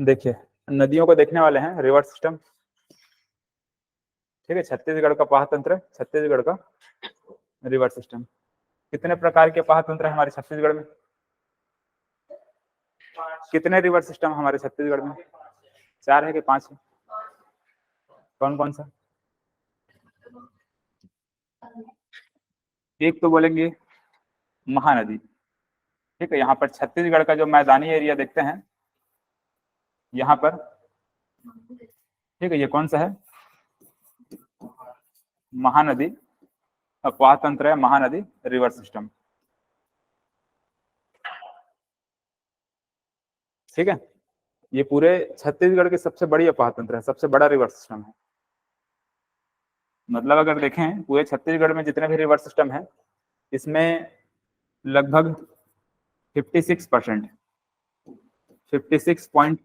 देखिए नदियों को देखने वाले हैं, रिवर सिस्टम, ठीक है। छत्तीसगढ़ का पाह तंत्र, छत्तीसगढ़ का रिवर सिस्टम। कितने प्रकार के पाह तंत्र है हमारे छत्तीसगढ़ में? कितने रिवर सिस्टम हमारे छत्तीसगढ़ में? 4 है कि 5 है? कौन कौन सा? एक तो बोलेंगे महानदी, ठीक है। यहाँ पर छत्तीसगढ़ का जो मैदानी एरिया देखते हैं यहाँ पर, ठीक है, ये कौन सा है? महानदी पाह तंत्र है, महानदी रिवर सिस्टम, ठीक है। ये पूरे छत्तीसगढ़ की सबसे बड़ी अपाह तंत्र है, सबसे बड़ा रिवर सिस्टम है। मतलब अगर देखें पूरे छत्तीसगढ़ में जितने भी रिवर सिस्टम है, इसमें लगभग 56%, 56.15,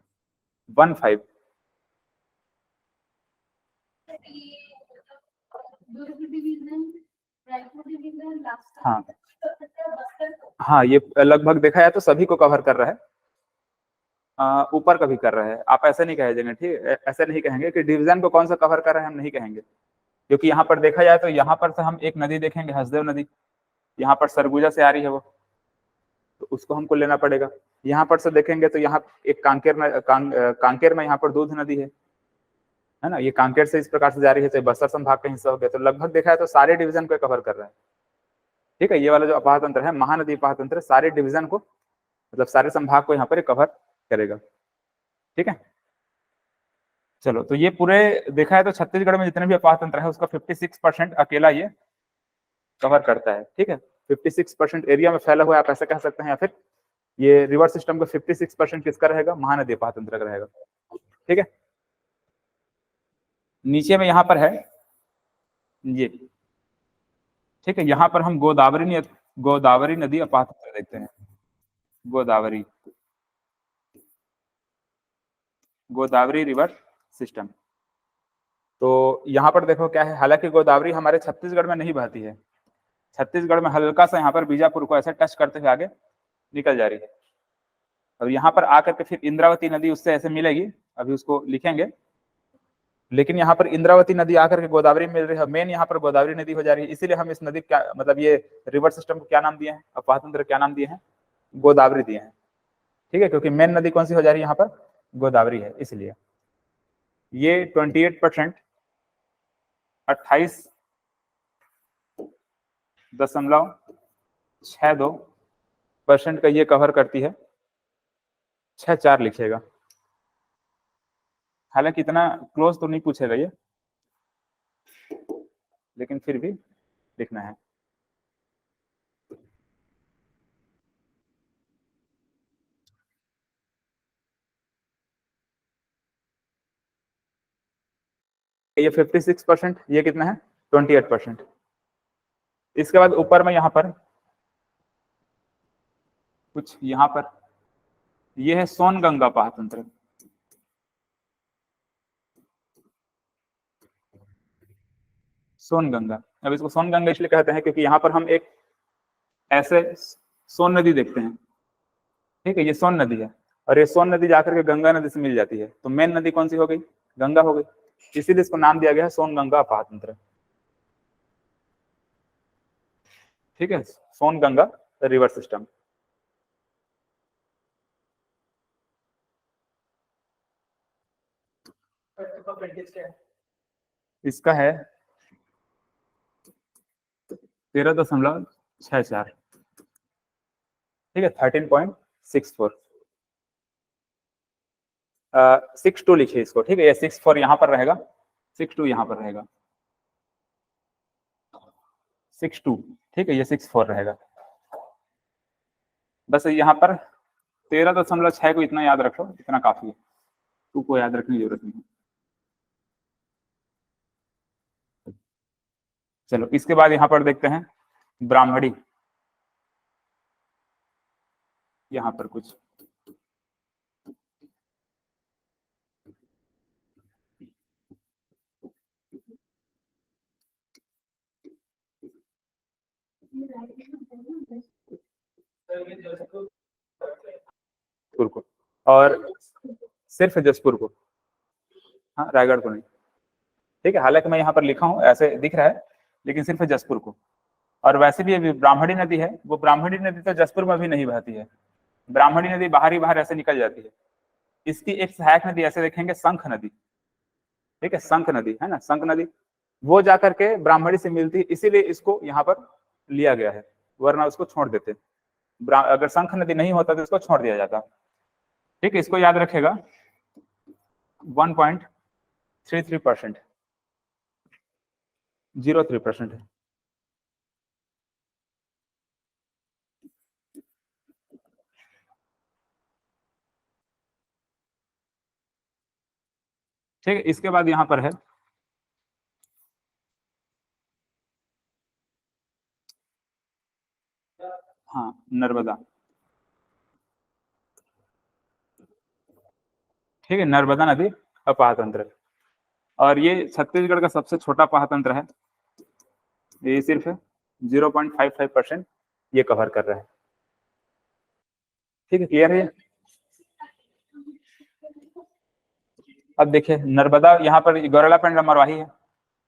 हाँ हाँ, ये लगभग देखा जाए तो सभी को कवर कर रहा है, ऊपर का भी कर रहा है। आप ऐसे नहीं कहेंगे, ठीक, ऐसे नहीं कहेंगे कि डिवीजन को कौन सा कवर कर रहा है, हम नहीं कहेंगे। क्योंकि यहाँ पर देखा जाए तो यहाँ पर से हम एक नदी देखेंगे, हसदेव नदी, यहाँ पर सरगुजा से आ रही है वो, तो उसको हमको लेना पड़ेगा। यहाँ पर से देखेंगे तो यहाँ एक कांकेर में यहाँ पर दूध नदी है ना, ये कांकेर से इस प्रकार से जा रही है, तो बस्तर संभाग का हिस्सा हो गया। तो लगभग देखा है तो सारे डिवीजन को कवर कर रहा है, ठीक है। ये वाला जो अपाह तंत्र है, महानदी अपाह तंत्र, सारे डिवीजन को, मतलब सारे संभाग को यहाँ पर कवर करेगा, ठीक है। चलो, तो ये पूरे देखा है तो छत्तीसगढ़ में जितने भी अपाह तंत्र है उसका 56% अकेला ये कवर करता है, ठीक है। 56% एरिया में फैला हुआ है, आप ऐसे कह सकते हैं। या फिर ये रिवर सिस्टम का 56% किसका रहेगा? महानदी अपाह तंत्र का रहेगा, ठीक है। नीचे में यहाँ पर है ये, ठीक है। यहाँ पर हम गोदावरी नदी अपाह तंत्र देखते हैं। Godavari river system. तो यहाँ पर देखो क्या है, हालांकि गोदावरी हमारे छत्तीसगढ़ में नहीं बहती है, छत्तीसगढ़ में हल्का सा यहाँ पर बीजापुर को ऐसे टच करते हुए आगे निकल जा रही है। और यहाँ पर आकर के फिर इंद्रावती नदी उससे ऐसे मिलेगी, अभी उसको लिखेंगे। लेकिन यहाँ पर इंद्रावती नदी आकर के गोदावरी मिल रही है, मेन यहाँ पर गोदावरी नदी हो जा रही है। इसीलिए हम इस नदी क्या मतलब ये रिवर सिस्टम को क्या नाम दिए हैं, अपाह तंत्र क्या नाम दिए हैं? गोदावरी दिए हैं, ठीक है। क्योंकि मेन नदी कौन सी हो जा रही है यहाँ पर? गोदावरी है, इसलिए। ये 28%, 28.62% का ये कवर करती है। 6-4 लिखिएगा, हालांकि इतना क्लोज तो नहीं पूछेगा ये, लेकिन फिर भी लिखना है। ये 56%, ये कितना है? 28%। इसके बाद ऊपर में यहाँ पर कुछ, यहाँ पर ये है सोनगंगा पाह तंत्र। सोनगंगा, अब इसको सोनगंगा इसलिए कहते हैं क्योंकि यहाँ पर हम एक ऐसे सोन नदी देखते हैं, ठीक है। ये सोन नदी है, और ये सोन नदी जाकर के गंगा नदी से मिल जाती है। तो मेन नदी कौन सी हो गई? गंगा हो गई, इसीलिए इसको नाम दिया गया है सोनगंगा अपाह तंत्र, ठीक है। Songanga river system. इसका है 13.64, ठीक है। 13.64, 62 लिखिए इसको, ठीक है। ये 64 यहाँ पर रहेगा, 62 यहाँ पर रहेगा, 62, ठीक है। ये 64 रहेगा। बस यहाँ पर 13.6 को इतना याद रखो, इतना काफी है, टू को याद रखने की जरूरत नहीं है। चलो, इसके बाद यहाँ पर देखते हैं ब्राह्मणी, यहाँ पर कुछ और सिर्फ जसपुर को, हाँ रायगढ़ को नहीं, ठीक है। हालांकि मैं यहाँ पर लिखा हूँ ऐसे दिख रहा है, लेकिन सिर्फ जसपुर को। और वैसे भी अभी ब्राह्मणी नदी है, वो ब्राह्मणी नदी तो जसपुर में भी नहीं बहती है, ब्राह्मणी नदी बाहर ही बाहर ऐसे निकल जाती है। इसकी एक सहायक नदी ऐसे देखेंगे, शंख नदी, ठीक है, शंख नदी है ना, शंख नदी, वो जाकर के ब्राह्मणी से मिलती है, इसीलिए इसको यहाँ पर लिया गया है, वरना उसको छोड़ देते। अगर शंख नदी नहीं होता तो इसको छोड़ दिया जाता, ठीक है। इसको याद रखेगा, 1.33%, 03% है। ठीक है, इसके बाद यहाँ पर है हाँ नर्मदा, ठीक है, नर्मदा नदी अपाह तंत्र, और ये छत्तीसगढ़ का सबसे छोटा पाहतंत्र है, ये सिर्फ 0.55% ये कवर कर रहा है, ठीक है, क्लियर है। अब देखिए नर्मदा यहाँ पर गौरेला पेंड्रा मरवाही है,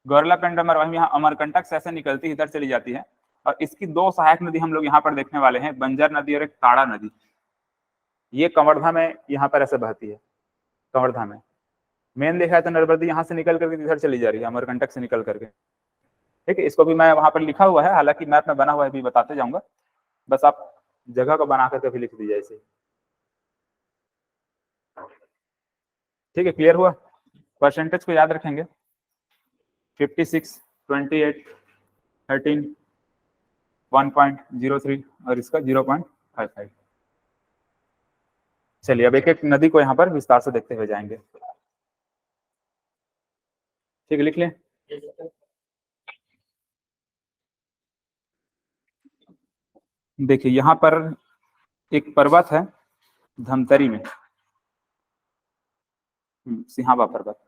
गौरेला पेंड्रा मरवाही यहाँ अमरकंटक से ऐसे निकलती इधर चली जाती है, और इसकी दो सहायक नदी हम लोग यहाँ पर देखने वाले हैं, बंजर नदी और एक ताड़ा नदी। ये कवर्धा में यहाँ पर ऐसे बहती है, कवर्धा में मेन देखा है तो नर्मदा यहाँ से निकल करके इधर चली जा रही है, अमरकंटक से निकल करके, ठीक है। इसको भी मैं वहां पर लिखा हुआ है, हालांकि मैप में बना हुआ है, भी बताते जाऊंगा, बस आप जगह को बना करके भी लिख दीजिए ऐसे, ठीक है, क्लियर हुआ। परसेंटेज को याद रखेंगे, 56, 28, 13, 1.03 और इसका 0.55। चलिए अब एक एक नदी को यहाँ पर विस्तार से देखते हुए जाएंगे, ठीक है, लिख लें। देखिए यहाँ पर एक पर्वत है धमतरी में, सिहावा पर्वत,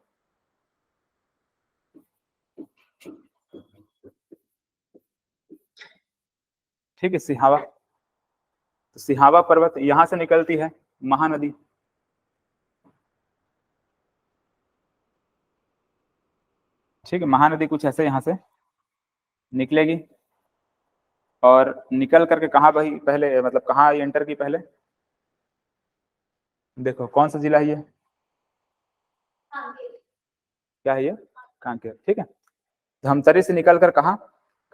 ठीक है, सिहावा, तो सिहावा पर्वत यहाँ से निकलती है महानदी, ठीक है, महानदी कुछ ऐसे यहाँ से निकलेगी और निकल करके कहाँ बही पहले, मतलब कहाँ एंटर की पहले, देखो कौन सा जिला है ये, क्या है ये, कांकेर, ठीक है। धमतरी से निकल कर कहा,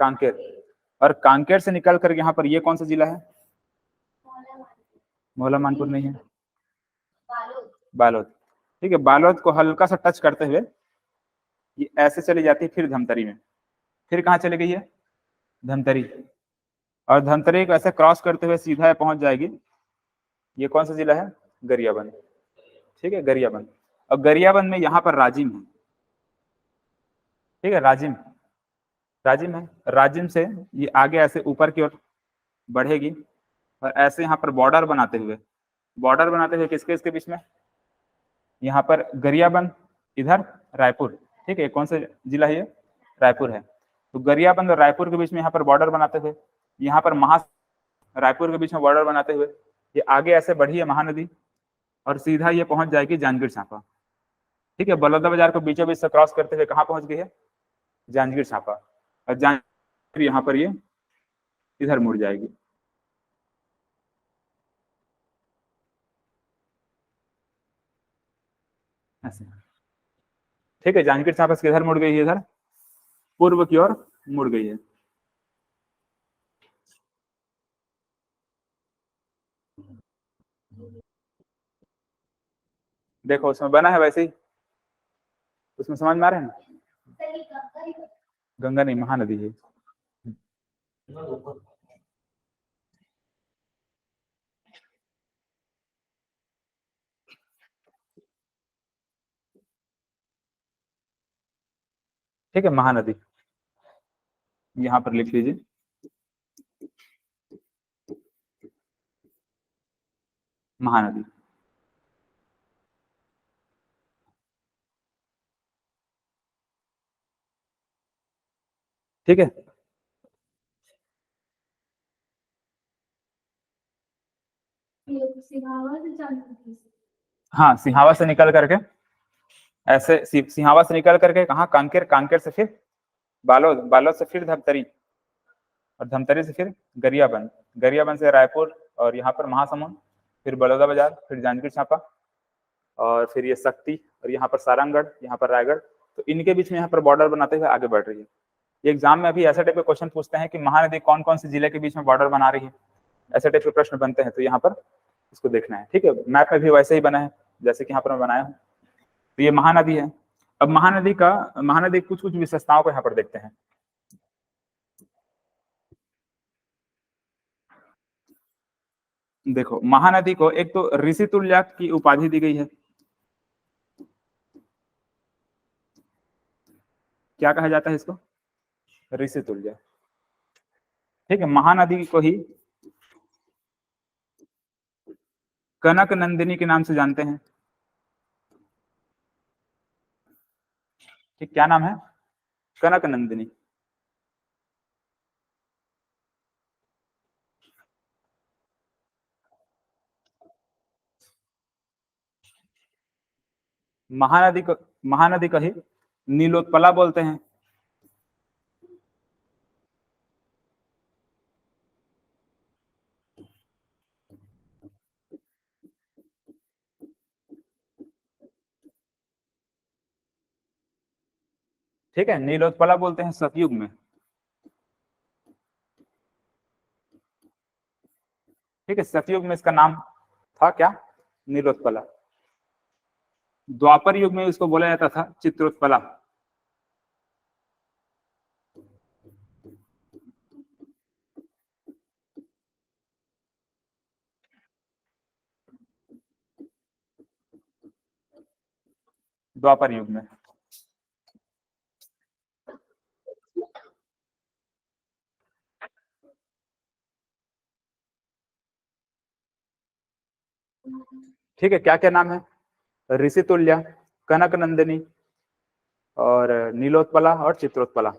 कांकेर, और कांकेर से निकल कर यहाँ पर ये कौन सा जिला है, मौला मानपुर नहीं है, बालोद, ठीक है। बालोद को हल्का सा टच करते हुए ये ऐसे चली जाती है, फिर धमतरी में, फिर कहाँ चली गई है, धमतरी, और धमतरी को ऐसे क्रॉस करते हुए सीधा पहुंच जाएगी, ये कौन सा जिला है, गरियाबंद, ठीक है, गरियाबंद। और गरियाबंद में यहाँ पर राजिम है, ठीक है, राजिम, राजिम है, राजिम से ये आगे ऐसे ऊपर की ओर बढ़ेगी, और ऐसे यहाँ पर बॉर्डर बनाते हुए, बॉर्डर बनाते हुए किसके इसके बीच में, यहाँ पर गरियाबंद, इधर रायपुर, ठीक है, कौन सा जिला है ये, रायपुर है। तो गरियाबंद और रायपुर के बीच में यहाँ पर बॉर्डर बनाते हुए, यहाँ पर रायपुर के बीच में बॉर्डर बनाते हुए ये आगे ऐसे बढ़ी है महानदी, और सीधा ये पहुंच जाएगी जांजगीर चांपा, ठीक है। बलौदा बाजार को बीचों बीच से क्रॉस करते हुए कहाँ पहुंच गई है, जांजगीर चांपा, और जांजगीर यहाँ पर ये इधर मुड़ जाएगी, ऐसे, ठीक है। जांजगीर चांपा किधर मुड़ गई है, इधर पूर्व की ओर मुड़ गई है, देखो उसमें बना है वैसे ही, उसमें समझ में आ रहा है ना, गंगा नहीं महानदी है, ठीक है, महानदी, यहाँ पर लिख लीजिए, महानदी, ठीक है। हाँ, सिहावा से निकल करके ऐसे सिहावा से निकल करके कहाँ, कांकेर, कांकेर से फिर बालोद, बालोद से फिर धमतरी, और धमतरी से फिर गरियाबंद, गरियाबंद से रायपुर, और यहाँ पर महासमुंद, फिर बड़ौदा बाजार, फिर जांजगीर चांपा, और फिर ये शक्ति, और यहाँ पर सारंगगढ़, यहाँ पर रायगढ़। तो इनके बीच में यहाँ पर बॉर्डर बनाते हुए आगे बढ़ रही है। ये एग्जाम में अभी ऐसा टाइप के क्वेश्चन पूछते हैं कि महानदी कौन कौन से जिले के बीच में बॉर्डर बना रही है, ऐसे टाइप के प्रश्न बनते हैं। तो यहाँ पर इसको देखना है, ठीक है। मैप में भी वैसे ही बना है जैसे कि यहाँ पर मैं बनाया हूँ। तो ये महानदी है। अब महानदी कुछ कुछ विशेषताओं को यहाँ पर देखते हैं। देखो, महानदी को एक तो ऋषि तुल्य की उपाधि दी गई है। क्या कहा जाता है इसको? ऋषि तुल्य, ठीक है। महानदी को ही कनक नंदिनी के नाम से जानते हैं। ठीक, क्या नाम है? कनक नंदिनी। महानदी को ही नीलोत्पला बोलते हैं। ठीक है, नीलोत्पला बोलते हैं सतयुग में। ठीक है, सतयुग में इसका नाम था क्या? नीलोत्पला। द्वापर युग में इसको बोला जाता था चित्रोत्पला। द्वापर युग में। ठीक है, क्या क्या नाम है? ऋषि तुल्य, कनक नंदिनी, और नीलोत्पला, और चित्रोत्पला।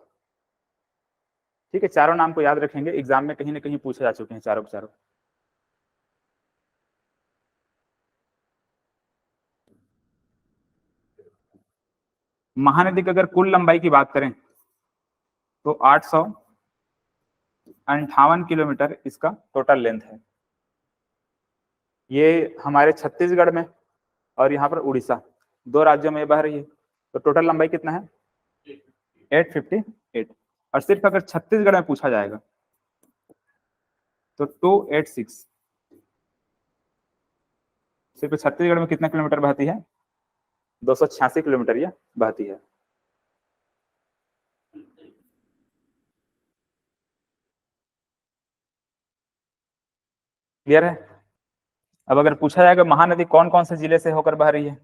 ठीक है, चारों नाम को याद रखेंगे, एग्जाम में कहीं ना कहीं पूछे जा चुके हैं चारों के चारों। महानदी की अगर कुल लंबाई की बात करें तो 858 किलोमीटर इसका टोटल लेंथ है। ये हमारे छत्तीसगढ़ में और यहाँ पर उड़ीसा, दो राज्यों में बह रही है। तो टोटल लंबाई कितना है? 858। और सिर्फ अगर छत्तीसगढ़ में पूछा जाएगा तो 286। सिर्फ छत्तीसगढ़ में कितना किलोमीटर बहती है? 286 किलोमीटर ये बहती है। क्लियर है? अब अगर पूछा जाएगा महानदी कौन कौन से जिले से होकर बह रही है,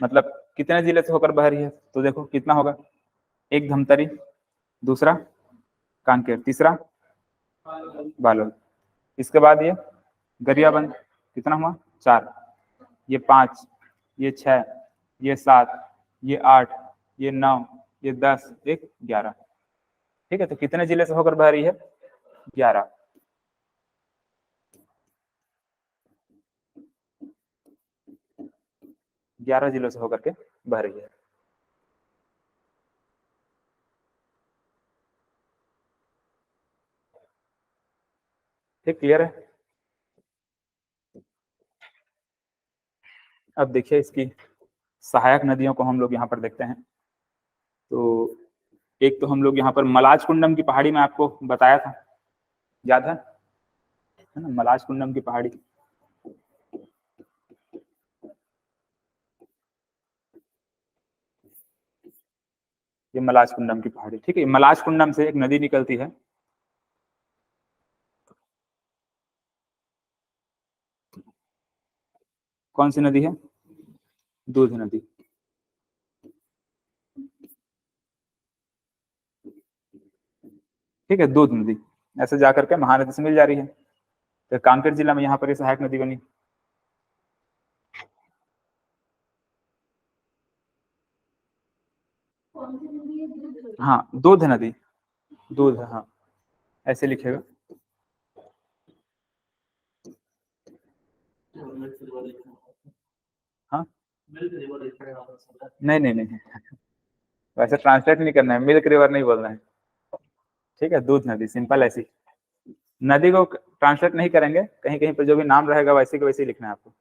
मतलब कितने जिले से होकर बह रही है, तो देखो कितना होगा। एक धमतरी, दूसरा कांकेर, तीसरा बालोद, इसके बाद ये गरियाबंद, कितना हुआ? 4, ये 5, ये 6, ये 7, ये 8, ये 9, ये 10, एक 11। ठीक है, तो कितने जिले से होकर बह रही है? 11। 11 जिलों से होकर के बह रही है। ठीक, क्लियर है? अब देखिए इसकी सहायक नदियों को हम लोग यहाँ पर देखते हैं। तो एक तो हम लोग यहाँ पर मलाज कुंडम की पहाड़ी में आपको बताया था, याद है ना? मलाज कुंडम की पहाड़ी, ये मलाज कुंडम की पहाड़ी। ठीक है, मलाज कुंडम से एक नदी निकलती है, कौन सी नदी है? दूध नदी। ठीक है, दूध नदी ऐसे जाकर के महानदी से मिल जा रही है। तो कांकेर जिला में यहाँ पर ये सहायक नदी बनी। हाँ, दूध नदी, दूध, हाँ ऐसे लिखेगा। नहीं नहीं नहीं, वैसे ट्रांसलेट नहीं करना है, मिल्क रिवर नहीं बोलना है, ठीक है, दूध नदी, सिंपल ऐसी नदी को ट्रांसलेट नहीं करेंगे, कहीं कहीं पर जो भी नाम रहेगा वैसे के वैसे ही लिखना है आपको।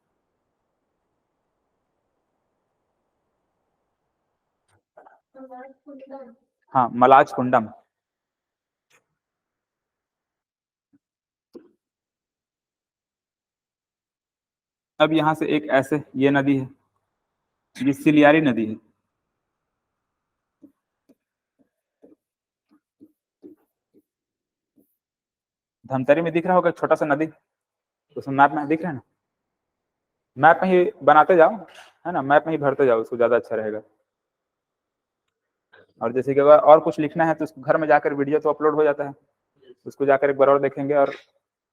हाँ, मलाज कुंडम। अब यहाँ से एक ऐसे ये नदी है, ये सिलियारी नदी है। धमतरी में दिख रहा होगा छोटा सा नदी, उसमें मैप में दिख रहा है ना, मैप में ही बनाते जाओ, है ना, मैप में ही भरते जाओ, उसको ज्यादा अच्छा रहेगा। और जैसे कि अगर और कुछ लिखना है तो उसको घर में जाकर, वीडियो तो अपलोड हो जाता है, उसको जाकर एक बार और देखेंगे और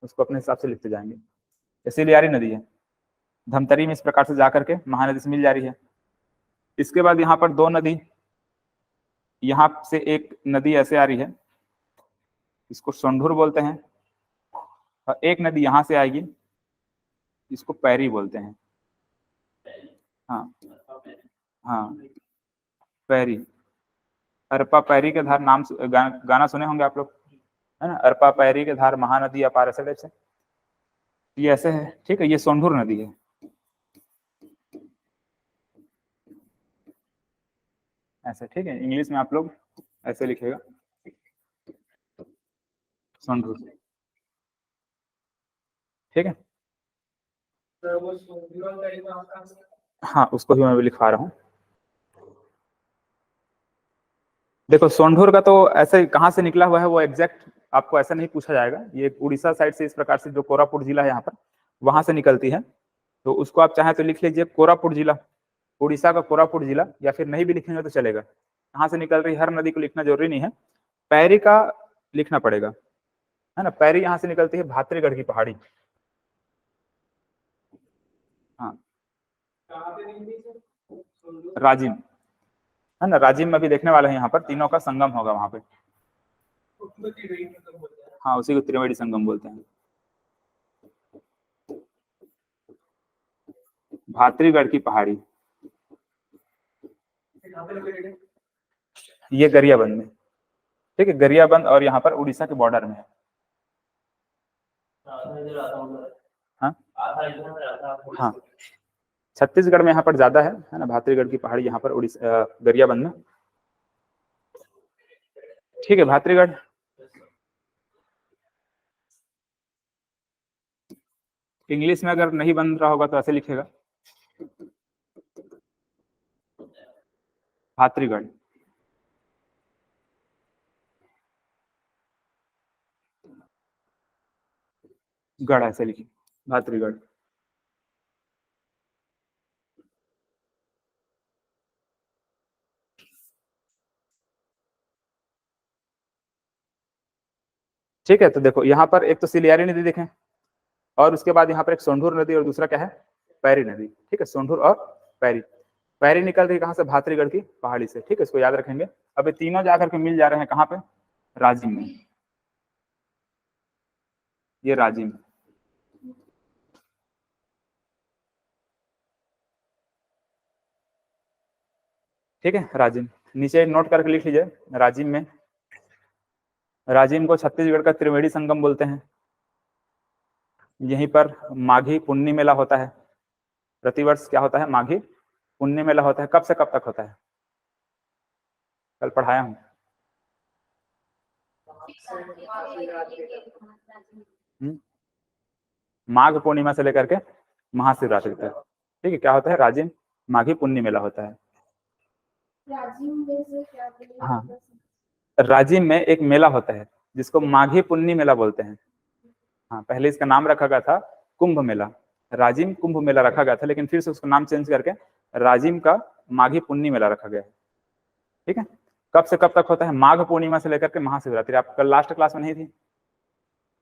उसको अपने हिसाब से लिखते जाएंगे। ये सिलियारी नदी है, धमतरी में इस प्रकार से जाकर के महानदी से मिल जा रही है। इसके बाद यहाँ पर दो नदी, यहाँ से एक नदी ऐसे आ रही है, इसको सोंढूर बोलते हैं, और एक नदी यहाँ से आएगी, इसको पैरी बोलते हैं। हाँ हाँ, पैरी, अरपा पैरी के धार, नाम गाना सुने होंगे आप लोग, है ना, अरपा पैरी के धार महानदी अपार, ऐसे टाइप से ये ऐसे है, ठीक है, ये सोंढूर नदी है। ऐसे, ठीक है, इंग्लिश में आप लोग ऐसे लिखेगा, सोंढूर, ठीक है। हाँ, उसको भी मैं भी लिखवा रहा हूँ। देखो सोंढूर का तो ऐसे कहाँ से निकला हुआ है वो एग्जैक्ट आपको ऐसा नहीं पूछा जाएगा, ये उड़ीसा साइड से इस प्रकार से, जो कोरापुट जिला है यहाँ पर, वहां से निकलती है, तो उसको आप चाहे तो लिख लीजिए कोरापुट जिला, उड़ीसा का कोरापुट जिला, या फिर नहीं भी लिखेंगे तो चलेगा। कहाँ से निकल रही हर नदी को लिखना जरूरी नहीं है, पैरी का लिखना पड़ेगा, है ना, पैरी यहाँ से निकलती है भात्रीगढ़ की पहाड़ी। हाँ, राजिम, है ना, राजिम में भी देखने वाले हैं, यहाँ पर तीनों का संगम होगा वहां पे। हाँ, उसी को त्रिवेणी संगम बोलते हैं, भात्रीगढ़ की पहाड़ी, ये गरियाबंद में, ठीक है, गरियाबंद, और यहाँ पर उड़ीसा के बॉर्डर में है। हाँ हाँ, छत्तीसगढ़ में यहाँ पर ज्यादा है ना, भात्रीगढ़ की पहाड़ी यहाँ पर उड़ीसा गरियाबंद में, ठीक है, भात्रीगढ़। इंग्लिश में अगर नहीं बन रहा होगा तो ऐसे लिखेगा, भात्रीगढ़, गढ़ ऐसे लिखिए, भात्रीगढ़। ठीक है, तो देखो यहाँ पर एक तो सिलियारी नदी देखें, और उसके बाद यहाँ पर एक सोंढूर नदी, और दूसरा क्या है, पैरी नदी, ठीक है, सोंढूर और पैरी। पैरी निकल रही कहाँ से, भात्रीगढ़ की पहाड़ी से, ठीक है, इसको याद रखेंगे। अब ये तीनों जाकर के मिल जा रहे हैं कहाँ पे, राजिम में, ये राजिम, ठीक है, राजिम, नीचे नोट करके लिख लीजिए, राजिम में, राजिम को छत्तीसगढ़ का त्रिवेणी संगम बोलते हैं। यहीं पर माघी पुन्नी मेला होता है, प्रतिवर्ष क्या होता है, माघी पुन्नी मेला होता है, कब से कब तक होता है, कल पढ़ाया हूँ। माघ पूर्णिमा से लेकर के महाशिवरात्रि तक, ठीक है, क्या होता है, राजिम माघी पुन्नी मेला होता है। हाँ, राजिम में एक मेला होता है जिसको माघी पुन्नी मेला बोलते हैं। हाँ, पहले इसका नाम रखा गया था कुंभ मेला, राजिम कुंभ मेला रखा गया था, लेकिन फिर से उसका नाम चेंज करके राजिम का माघी पुन्नी मेला रखा गया है, ठीक है। कब से कब तक होता है, माघ पूर्णिमा से लेकर के महाशिवरात्रि। आप कल लास्ट क्लास में नहीं थी,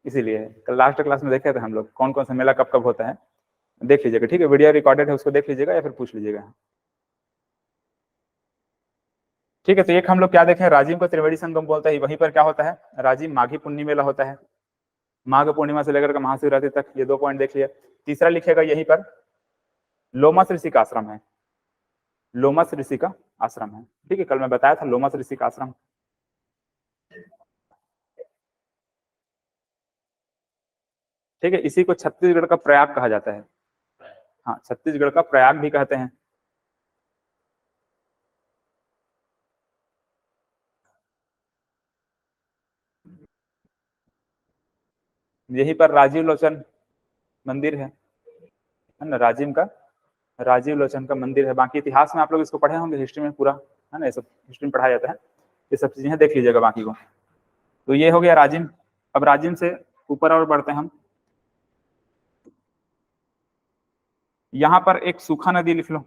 इसीलिए कल लास्ट क्लास में देखे थे हम लोग कौन कौन सा मेला कब कब होता है, देख लीजिएगा, ठीक है, वीडियो रिकॉर्डेड है, उसको देख लीजिएगा या फिर पूछ लीजिएगा, ठीक है। तो एक हम लोग क्या देखें, राजिम को त्रिवेणी संगम बोलता है, वहीं पर क्या होता है, राजिम माघी पुन्नी मेला होता है, माघ पूर्णिमा से लेकर के महाशिवरात्रि तक, ये 2 पॉइंट देख लिया। तीसरा लिखेगा यहीं पर लोमस ऋषि का आश्रम है, लोमस ऋषि का आश्रम है। ठीक है, कल मैं बताया था लोमस ऋषि का आश्रम। ठीक है, इसी को छत्तीसगढ़ का प्रयाग कहा जाता है। हाँ, छत्तीसगढ़ का प्रयाग भी कहते हैं। यहीं पर राजीव लोचन मंदिर है ना, राजीव लोचन का मंदिर है। बाकी इतिहास में आप लोग इसको पढ़े होंगे, हिस्ट्री में पूरा है ना, ये सब हिस्ट्री में पढ़ाया जाता है, ये सब चीजें देख लीजिएगा बाकी को। तो ये हो गया राजिम। अब राजिम से ऊपर और बढ़ते हैं हम। यहाँ पर एक सूखा नदी लिख लो,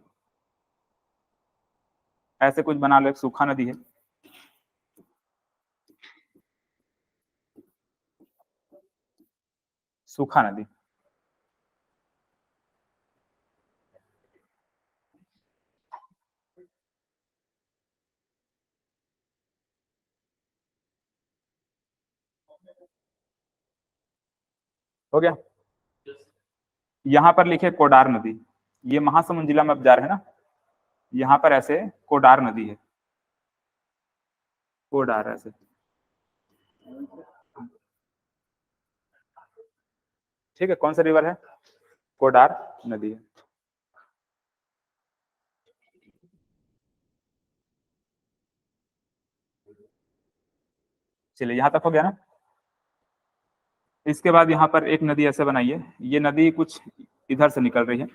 ऐसे कुछ बना लो, एक सूखा नदी है। सूखा नदी, हो गया। यहाँ पर लिखे कोडार नदी, ये महासमुंद जिला में अब जा रहे हैं ना, यहाँ पर ऐसे कोडार नदी है, कोडार ऐसे। ठीक है, कौन सा रिवर है? कोडार नदी है। चलिए, यहाँ तक हो गया ना। इसके बाद यहाँ पर एक नदी ऐसे बनाई है, ये नदी कुछ इधर से निकल रही है,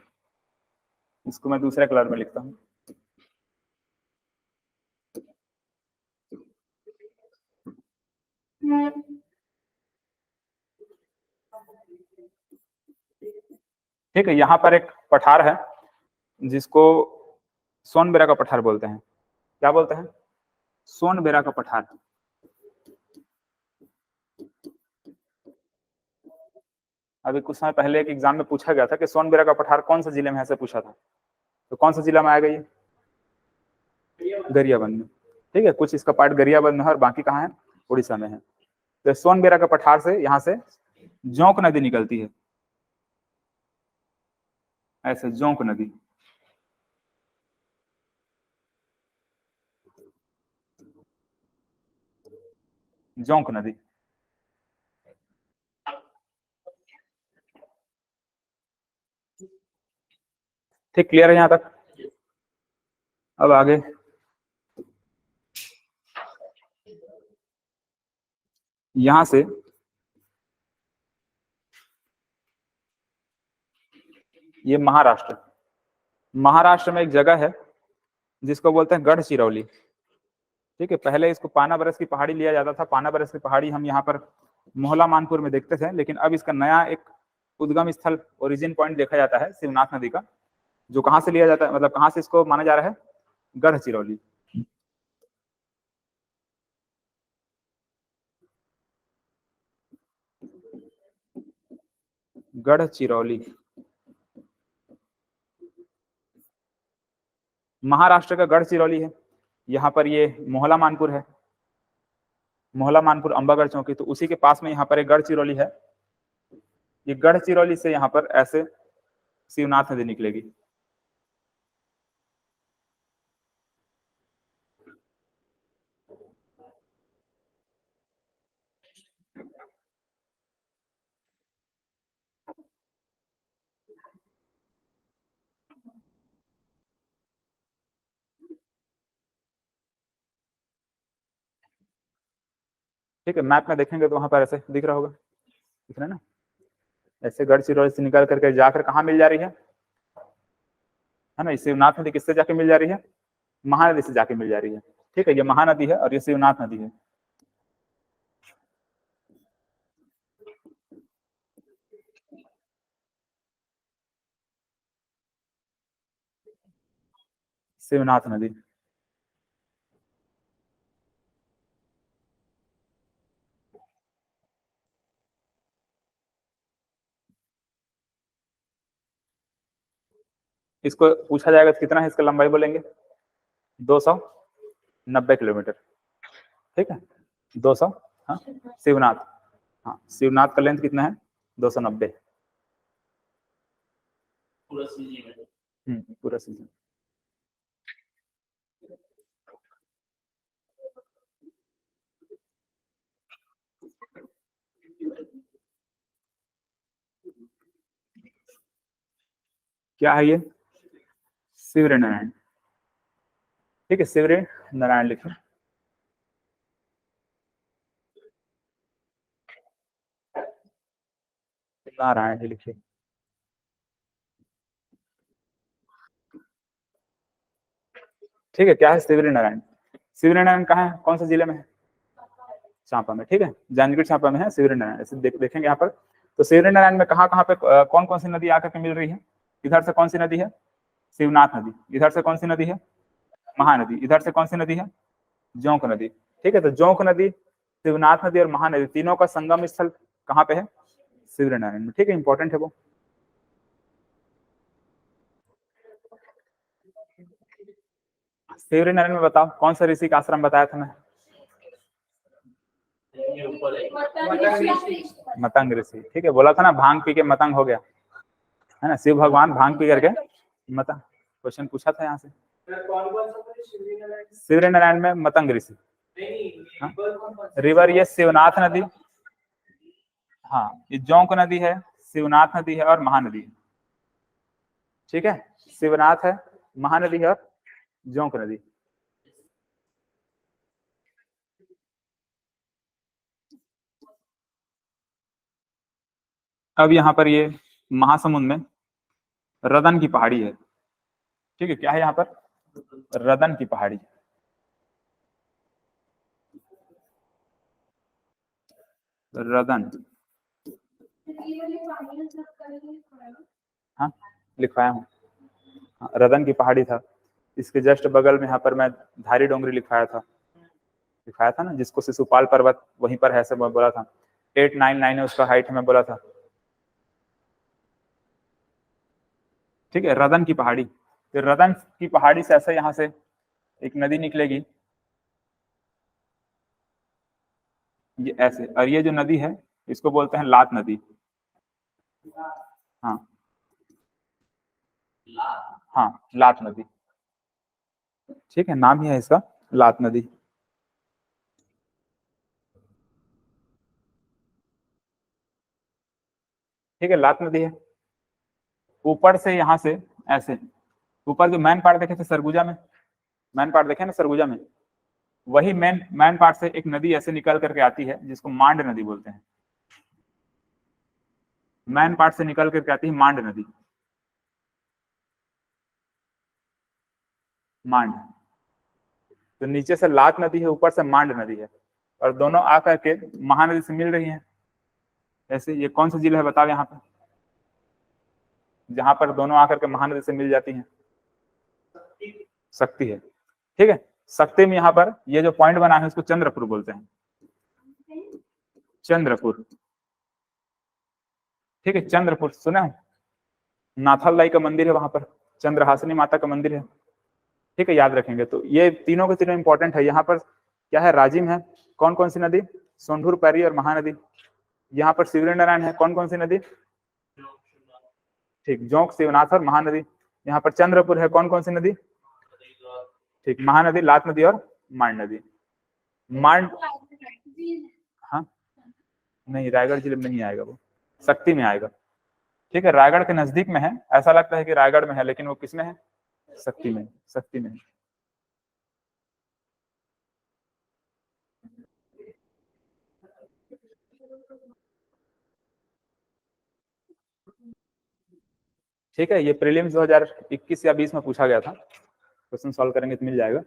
इसको मैं दूसरे कलर में लिखता हूँ। ठीक है, यहाँ पर एक पठार है जिसको सोनबेरा का पठार बोलते हैं। क्या बोलते हैं? सोनबेरा का पठार। अभी कुछ समय पहले एक एग्जाम में पूछा गया था कि सोनबेरा का पठार कौन सा जिले में है, ऐसे पूछा था, तो कौन सा जिला में आएगा ये? गरियाबंद में। ठीक है, कुछ इसका पार्ट गरियाबंद में है और बाकी कहाँ है? उड़ीसा में है। तो सोनबेरा का पठार से यहाँ से जोंक नदी निकलती है, ऐसे जोंक नदी। जोंक नदी। ठीक, क्लियर है यहाँ तक? अब आगे यहां से ये महाराष्ट्र, महाराष्ट्र में एक जगह है जिसको बोलते हैं गढ़चिरौली। ठीक है, पहले इसको पाना बरस की पहाड़ी लिया जाता था। पाना बरस की पहाड़ी हम यहाँ पर मोहला मानपुर में देखते थे, लेकिन अब इसका नया एक उद्गम स्थल, ओरिजिन पॉइंट देखा जाता है शिवनाथ नदी का, जो कहाँ से लिया जाता है, मतलब कहाँ से इसको माना जा रहा है? गढ़चिरौली। गढ़चिरौली महाराष्ट्र का गढ़चिरौली है। यहाँ पर ये मोहला मानपुर है, मोहला मानपुर अंबागढ़ चौकी, तो उसी के पास में यहाँ पर एक गढ़चिरौली है। ये गढ़चिरौली से यहाँ पर ऐसे शिवनाथ नदी निकलेगी। ठीक है, मैप में देखेंगे तो वहां पर ऐसे दिख रहा होगा, दिख रहा है ना, ऐसे गढ़चिरौली से निकल करके जाकर कहाँ मिल जा रही है ना, शिवनाथ नदी किससे जाके मिल जा रही है? महानदी से जाके मिल जा रही है। ठीक है, ये महानदी है और ये शिवनाथ नदी है। शिवनाथ नदी। इसको पूछा जाएगा तो कितना है इसका लंबाई बोलेंगे? 290 किलोमीटर। ठीक है, 200। हाँ, शिवनाथ, हाँ शिवनाथ का लेंथ कितना है? 290। पूरा सीजन। क्या है ये? शिवरे नारायण। ठीक है, शिवरे नारायण लिखे। नारायण ही लिखिए। ठीक है, क्या है? शिवरे नारायण। शिवरे नारायण कहाँ है, कौन से जिले में है? चांपा में। ठीक है, जांजगीर चांपा में है शिवरे नारायण। ऐसे देखेंगे यहाँ पर। तो शिवरे नारायण में कहाँ कहाँ पे कौन कौन सी नदी आकर के मिल रही है? इधर से कौन सी नदी है? शिवनाथ नदी। इधर से कौन सी नदी है? महानदी। इधर से कौन सी नदी है? जोंक नदी। ठीक है, तो जोंक नदी, शिवनाथ नदी और महानदी तीनों का संगम स्थल कहाँ पे है? शिवरे नारायण में। ठीक है, इंपॉर्टेंट है वो। शिवरे नारायण में बताओ कौन सा ऋषि का आश्रम बताया था मैं? मतंग ऋषि। ठीक है, बोला था ना भांग पी के मतंग हो गया, है ना? शिव भगवान भांग पी करके मतंग। क्वेश्चन पूछा था यहाँ से। शिवरे नारायण में मतंग ऋषि। रिवर ये शिवनाथ नदी, हाँ ये जोंक नदी है, शिवनाथ नदी है और महानदी है। ठीक है, शिवनाथ है, महानदी है और जोंक नदी। अब यहाँ पर ये महासमुंद में रदन की पहाड़ी है। ठीक है, क्या है यहाँ पर? रदन की पहाड़ी। रदन, हाँ लिखवाया हूँ। हाँ, रदन की पहाड़ी था। इसके जस्ट बगल में यहाँ पर मैं धारी डोंगरी लिखाया था ना, जिसको शिशुपाल पर्वत वहीं पर है, सब बोला था। 899 है उसका हाइट, में बोला था। ठीक है, रदन की पहाड़ी। तो रदन की पहाड़ी से ऐसे यहाँ से एक नदी निकलेगी, ये ऐसे, और ये जो नदी है इसको बोलते हैं लात नदी। हाँ हाँ, लात नदी। ठीक है, नाम ही है इसका, लात नदी। ठीक है, लात नदी है। ऊपर से यहाँ से ऐसे, ऊपर जो मैन पार्ट देखे थे सरगुजा में, मैन पार्ट देखे ना सरगुजा में, वही मैन पार्ट से एक नदी ऐसे निकल करके आती है जिसको मांड नदी बोलते हैं। मैन पार्ट से निकल करके आती है मांड नदी। मांड, तो नीचे से लात नदी है, ऊपर से मांड नदी है, और दोनों आकर के महानदी से मिल रही हैं। ऐसे ये कौन सा जिला है बताओ यहाँ पे, जहां पर दोनों आकर के महानदी से मिल जाती हैं? शक्ति है। ठीक है, शक्ति में यहाँ पर ये जो पॉइंट बना है उसको चंद्रपुर बोलते हैं। चंद्रपुर। ठीक है, चंद्रपुर सुना है? नाथाल लाई का मंदिर है वहां पर, चंद्रहासिनी माता का मंदिर है। ठीक है, याद रखेंगे। तो ये तीनों के तीनों इंपॉर्टेंट है। यहाँ पर क्या है? राजिम है। कौन कौन सी नदी? सोंढूर, पैरी और महानदी। यहाँ पर शिवरे नारायण है। कौन कौन सी नदी? ठीक, जोंक, शिवनाथ और महानदी। यहाँ पर चंद्रपुर है। कौन कौन सी नदी? ठीक, महानदी, लात नदी और मांड नदी। मांड, हाँ नहीं, रायगढ़ जिले में नहीं आएगा वो, शक्ति में आएगा। ठीक है, रायगढ़ के नजदीक में है, ऐसा लगता है कि रायगढ़ में है, लेकिन वो किसमें है? शक्ति में। शक्ति में। ठीक है, ये प्रीलिम्स 2021 या 20 में पूछा गया था। क्वेश्चन सॉल्व करेंगे तो मिल जाएगा।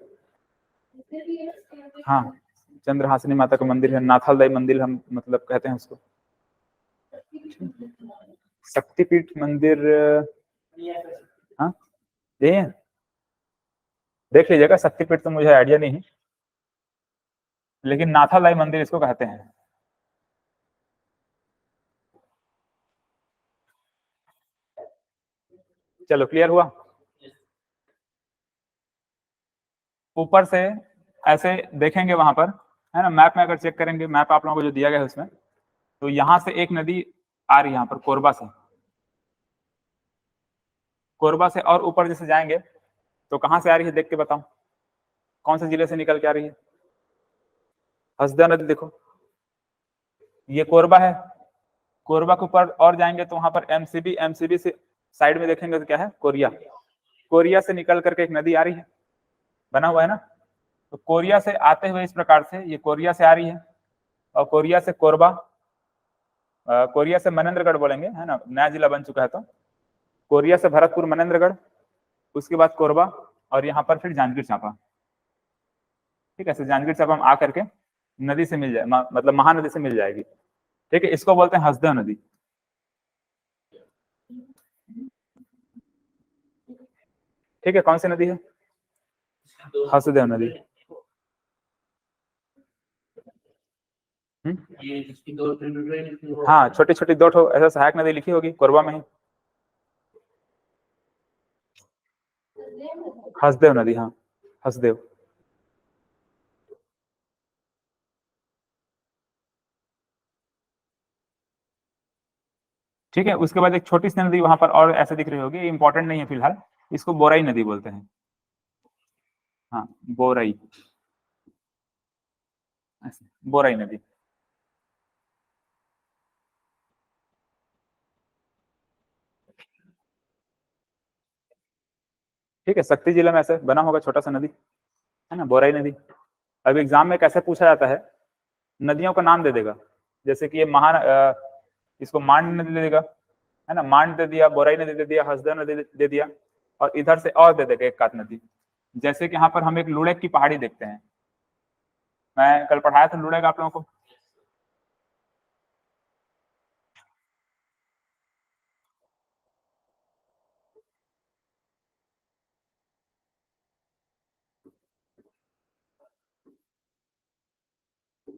हाँ, चंद्रहासिनी माता का मंदिर है, नाथाल दाई मंदिर हम मतलब कहते हैं उसको। शक्तिपीठ मंदिर, हाँ यही है, देख लीजिएगा। शक्तिपीठ तो मुझे आइडिया नहीं है, लेकिन नाथाल दाई मंदिर इसको कहते हैं। चलो, क्लियर हुआ? ऊपर से ऐसे देखेंगे वहां पर, है ना? मैप में अगर चेक करेंगे, मैप आप लोगों को जो दिया गया है उसमें, तो यहाँ से एक नदी आ रही है यहाँ पर कोरबा से। कोरबा से और ऊपर जैसे जाएंगे तो कहाँ से आ रही है, देख के बताओ कौन से जिले से निकल के आ रही है? हसदा नदी। देखो ये कोरबा है, कोरबा के ऊपर और जाएंगे तो वहां पर एमसीबी, एमसीबी से साइड में देखेंगे तो क्या है, कोरिया। कोरिया से निकल करके एक नदी आ रही है, बना हुआ है ना। तो कोरिया से आते हुए इस प्रकार से ये कोरिया से आ रही है, और कोरिया से कोरबा, कोरिया से मनेन्द्रगढ़ बोलेंगे, है ना, नया जिला बन चुका है। तो कोरिया से भरतपुर मनेन्द्रगढ़, उसके बाद कोरबा, और यहाँ पर फिर जांजगीर चांपा। ठीक है, जांजगीर चांपा हम आ करके नदी से मिल जाए, मतलब महानदी से मिल जाएगी। ठीक है, इसको बोलते हैं हसदेव नदी। ठीक है, कौन सी नदी है, हसदेव नदी। हाँ, छोटी छोटी दो ठो ऐसा सहायक नदी लिखी होगी कोरबा में ही, हसदेव नदी। हाँ, हसदेव। ठीक है, उसके बाद एक छोटी सी नदी वहां पर और ऐसे दिख रही होगी, इंपॉर्टेंट नहीं है फिलहाल, इसको बोराई नदी बोलते हैं। हाँ, बोराई, बोराई नदी। ठीक है, शक्ति जिला में ऐसे बना होगा छोटा सा नदी, है ना, बोराई नदी। अब एग्जाम में कैसे पूछा जाता है, नदियों का नाम दे देगा, जैसे कि ये इसको मांड नदी दे देगा, है ना, मांड दे दिया, बोराई नदी दे दिया, हसदेव नदी दे दिया, और इधर से और दे देगा एक कात नदी। जैसे कि यहाँ पर हम एक लुड़ेक की पहाड़ी देखते हैं, मैं कल पढ़ाया था लुड़ेक आप लोगों को।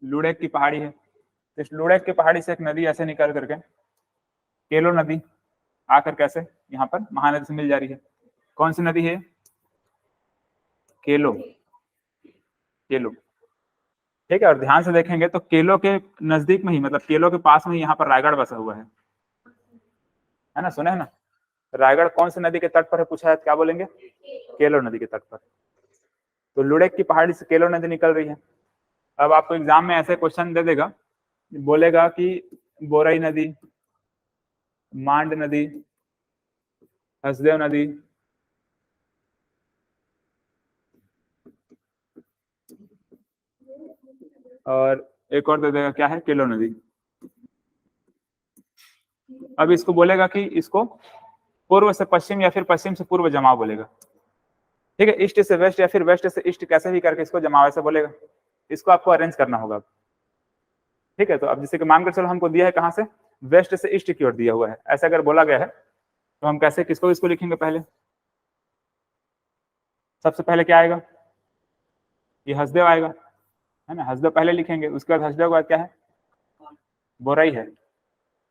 लुड़ेक की पहाड़ी है, तो इस लुड़ेक की पहाड़ी से एक नदी ऐसे निकल करके केलो नदी आकर कैसे यहाँ पर महानदी से मिल जा रही है। कौन सी नदी है, केलो, केलो। ठीक है, और ध्यान से देखेंगे तो केलो के नजदीक में ही, मतलब केलो के पास में ही यहाँ पर रायगढ़ बसा हुआ है ना, सुने है ना। रायगढ़ कौन सी नदी के तट पर है पूछा है, क्या बोलेंगे, केलो नदी के तट पर। तो लुड़ेक की पहाड़ी से केलो नदी निकल रही है। अब आपको एग्जाम में ऐसे क्वेश्चन दे देगा, बोलेगा कि बोरई नदी, मांड नदी, हसदेव नदी, और एक और दे देगा क्या है, केलो नदी। अब इसको बोलेगा कि इसको पूर्व से पश्चिम या फिर पश्चिम से पूर्व जमाव बोलेगा। ठीक है, ईस्ट से वेस्ट या फिर वेस्ट से ईस्ट, कैसे भी करके इसको जमाव ऐसे बोलेगा। इसको आपको अरेंज करना होगा। ठीक है, तो अब जैसे कि मान कर चलो हमको दिया है कहाँ से, वेस्ट से ईस्ट की ओर दिया हुआ है, ऐसा अगर बोला गया है तो हम कैसे किसको इसको लिखेंगे, पहले सबसे पहले क्या आएगा, ये हसदेव आएगा, है ना, हसदेव पहले लिखेंगे, उसके बाद हसदेव के बाद क्या है, बोराई है,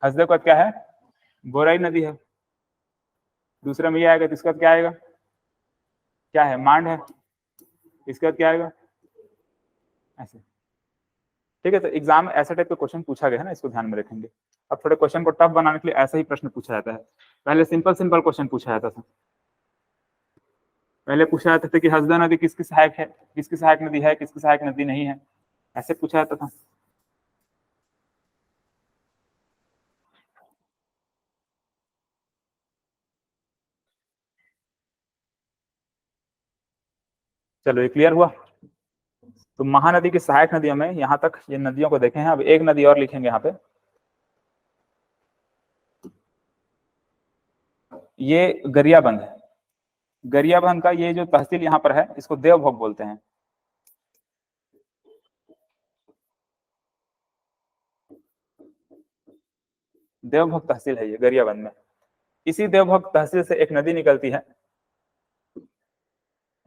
हसदेव के बाद क्या है, बोराई नदी है, दूसरा में ये आएगा, तो इसका क्या आएगा, क्या है, मांड है, इसके बाद क्या आएगा, ऐसे। ठीक है, तो एग्जाम में ऐसा टाइप का क्वेश्चन पूछा गया है ना, इसको ध्यान में रखेंगे। अब थोड़े क्वेश्चन को टफ बनाने के लिए ऐसा ही प्रश्न पूछा जाता है, पहले सिंपल सिंपल क्वेश्चन पूछा जाता था। पहले पूछा जाता था कि हसदा नदी किसकी सहायक है, किसकी सहायक नदी है, किसकी सहायक नदी नहीं है, ऐसे पूछा जाता था। चलो, ये क्लियर हुआ। तो महानदी की सहायक नदियों में यहाँ तक ये नदियों को देखे हैं, अब एक नदी और लिखेंगे यहाँ पे, ये गरियाबंद है। गरियाबंद का ये जो तहसील यहाँ पर है, इसको देवभोग बोलते हैं। देवभोग तहसील है ये गरियाबंद में। इसी देवभोग तहसील से एक नदी निकलती है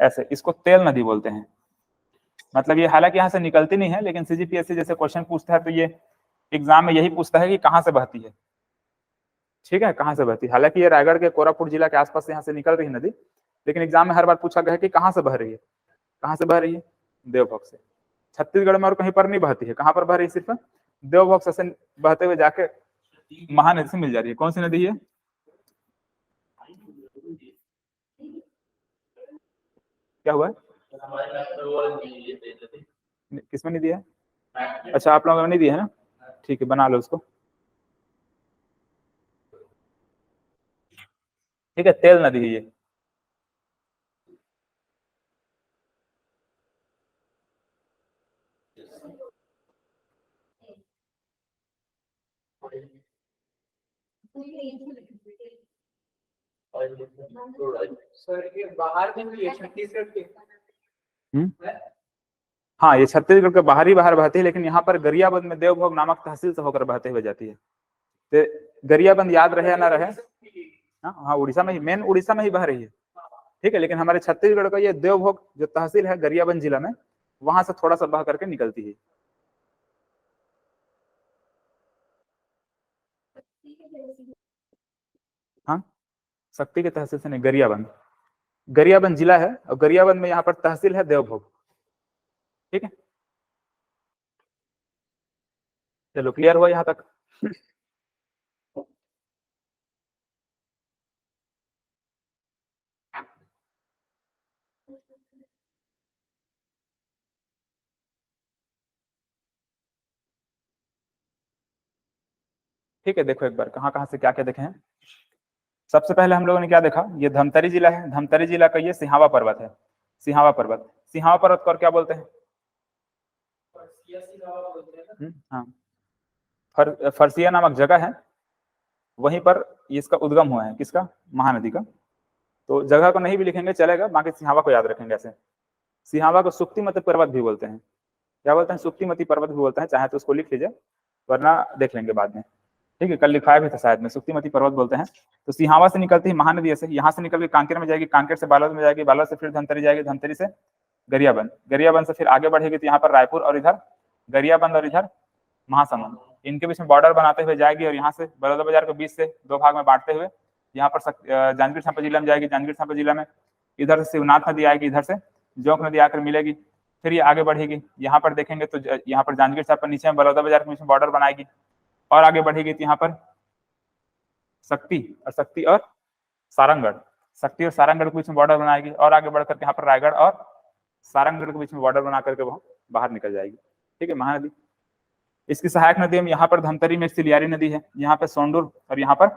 ऐसे, इसको तेल नदी बोलते हैं। मतलब ये हालांकि यहाँ से निकलती नहीं है, लेकिन सीजीपीएससी जैसे क्वेश्चन पूछता है तो ये एग्जाम में यही पूछता है कि कहाँ से बहती है। ठीक है, कहाँ से बहती है, हालांकि ये रायगढ़ के कोरापुट जिला के आसपास से यहाँ से निकल रही है नदी, लेकिन एग्जाम में हर बार पूछा गया है कि कहाँ से बह रही है, कहाँ से बह रही है, देवभोग से। छत्तीसगढ़ में और कहीं पर नहीं बहती है, कहाँ पर बह रही है, सिर्फ देवभोग से बहते हुए जाके महानदी से मिल जा रही है। कौन सी नदी है, क्या हुआ है, किसमें नहीं दिया है, अच्छा आप लोगों ने नहीं दिया है ना, ठीक है बना लो उसको। ठीक है, तेल नदी है ये। सर ये बाहर में भी है छत्तीसगढ़ के। हाँ, ये छत्तीसगढ़ के बाहर बहती है, लेकिन यहाँ पर गरियाबंद में देवभोग नामक तहसील से होकर बहते हुए जाती है। तो गरियाबंद याद रहे या ना रहे, हाँ उड़ीसा में ही, मेन उड़ीसा में ही बह रही है। ठीक है, लेकिन हमारे छत्तीसगढ़ का ये देवभोग जो तहसील है गरियाबंद जिला में, वहां से थोड़ा सा बह करके निकलती है। हाँ, शक्ति के तहसील से नहीं, गरियाबंद जिला है और गरियाबंद में यहाँ पर तहसील है देवभोग। ठीक है, चलो क्लियर हुआ यहाँ तक। ठीक है, देखो एक बार कहाँ कहाँ से क्या क्या देखे हैं। सबसे पहले हम लोगों ने क्या देखा, ये धमतरी जिला है, धमतरी जिला का ये सिहावा पर्वत है। सिहावा पर्वत, सिहावा पर्वत को और क्या बोलते हैं? हाँ, फरसिया नामक जगह है, वहीं पर इसका उद्गम हुआ है। किसका? महानदी का। तो जगह को नहीं भी लिखेंगे चलेगा, बाकी सिहावा को याद रखेंगे ऐसे। सिहावा को सुक्तिमती पर्वत भी बोलते हैं। क्या बोलते हैं? सुक्तिमती पर्वत भी बोलते हैं, चाहे तो उसको लिख लीजिए, वरना देख लेंगे बाद में। ठीक है, कल लिखाया भी था शायद में, सुक्तिमती पर्वत बोलते हैं। तो सिहावा से निकलती है महानदी, ऐसे यहाँ से निकल के कांकेर में जाएगी, कांकेर से बालोद में जाएगी, बालोद से फिर धमतरी जाएगी, धमतरी से गरियाबंद, गरियाबंद से फिर आगे बढ़ेगी तो यहाँ पर रायपुर, और इधर गरियाबंद और इधर महासमुंद, इनके बीच में बॉर्डर बनाते हुए जाएगी, और यहाँ से बलौदा बाजार को बीच से दो भाग में बांटते हुए यहाँ पर जांजगीर चांपा जिला में जाएगी, जांजगीर चांपा जिला में इधर से शिवनाथ नदी आएगी, इधर से जोंक नदी आकर मिलेगी, फिर ये आगे बढ़ेगी। यहाँ पर देखेंगे तो यहाँ पर जांजगीर चांपा नीचे में बलौदा बाजार के बीच में बॉर्डर बनाएगी, और आगे बढ़ेगी तो यहाँ पर शक्ति और सारंगगढ़, शक्ति और सारंगगढ़ के बीच में बॉर्डर बनाएगी, और आगे बढ़ करके यहाँ पर रायगढ़ और सारंगगढ़ के बीच में बॉर्डर बना करके वहां बाहर निकल जाएगी। ठीक है, महानदी। इसकी सहायक नदी में यहाँ पर धमतरी में सिलियारी नदी है, यहाँ पे सोंडूर, और यहाँ पर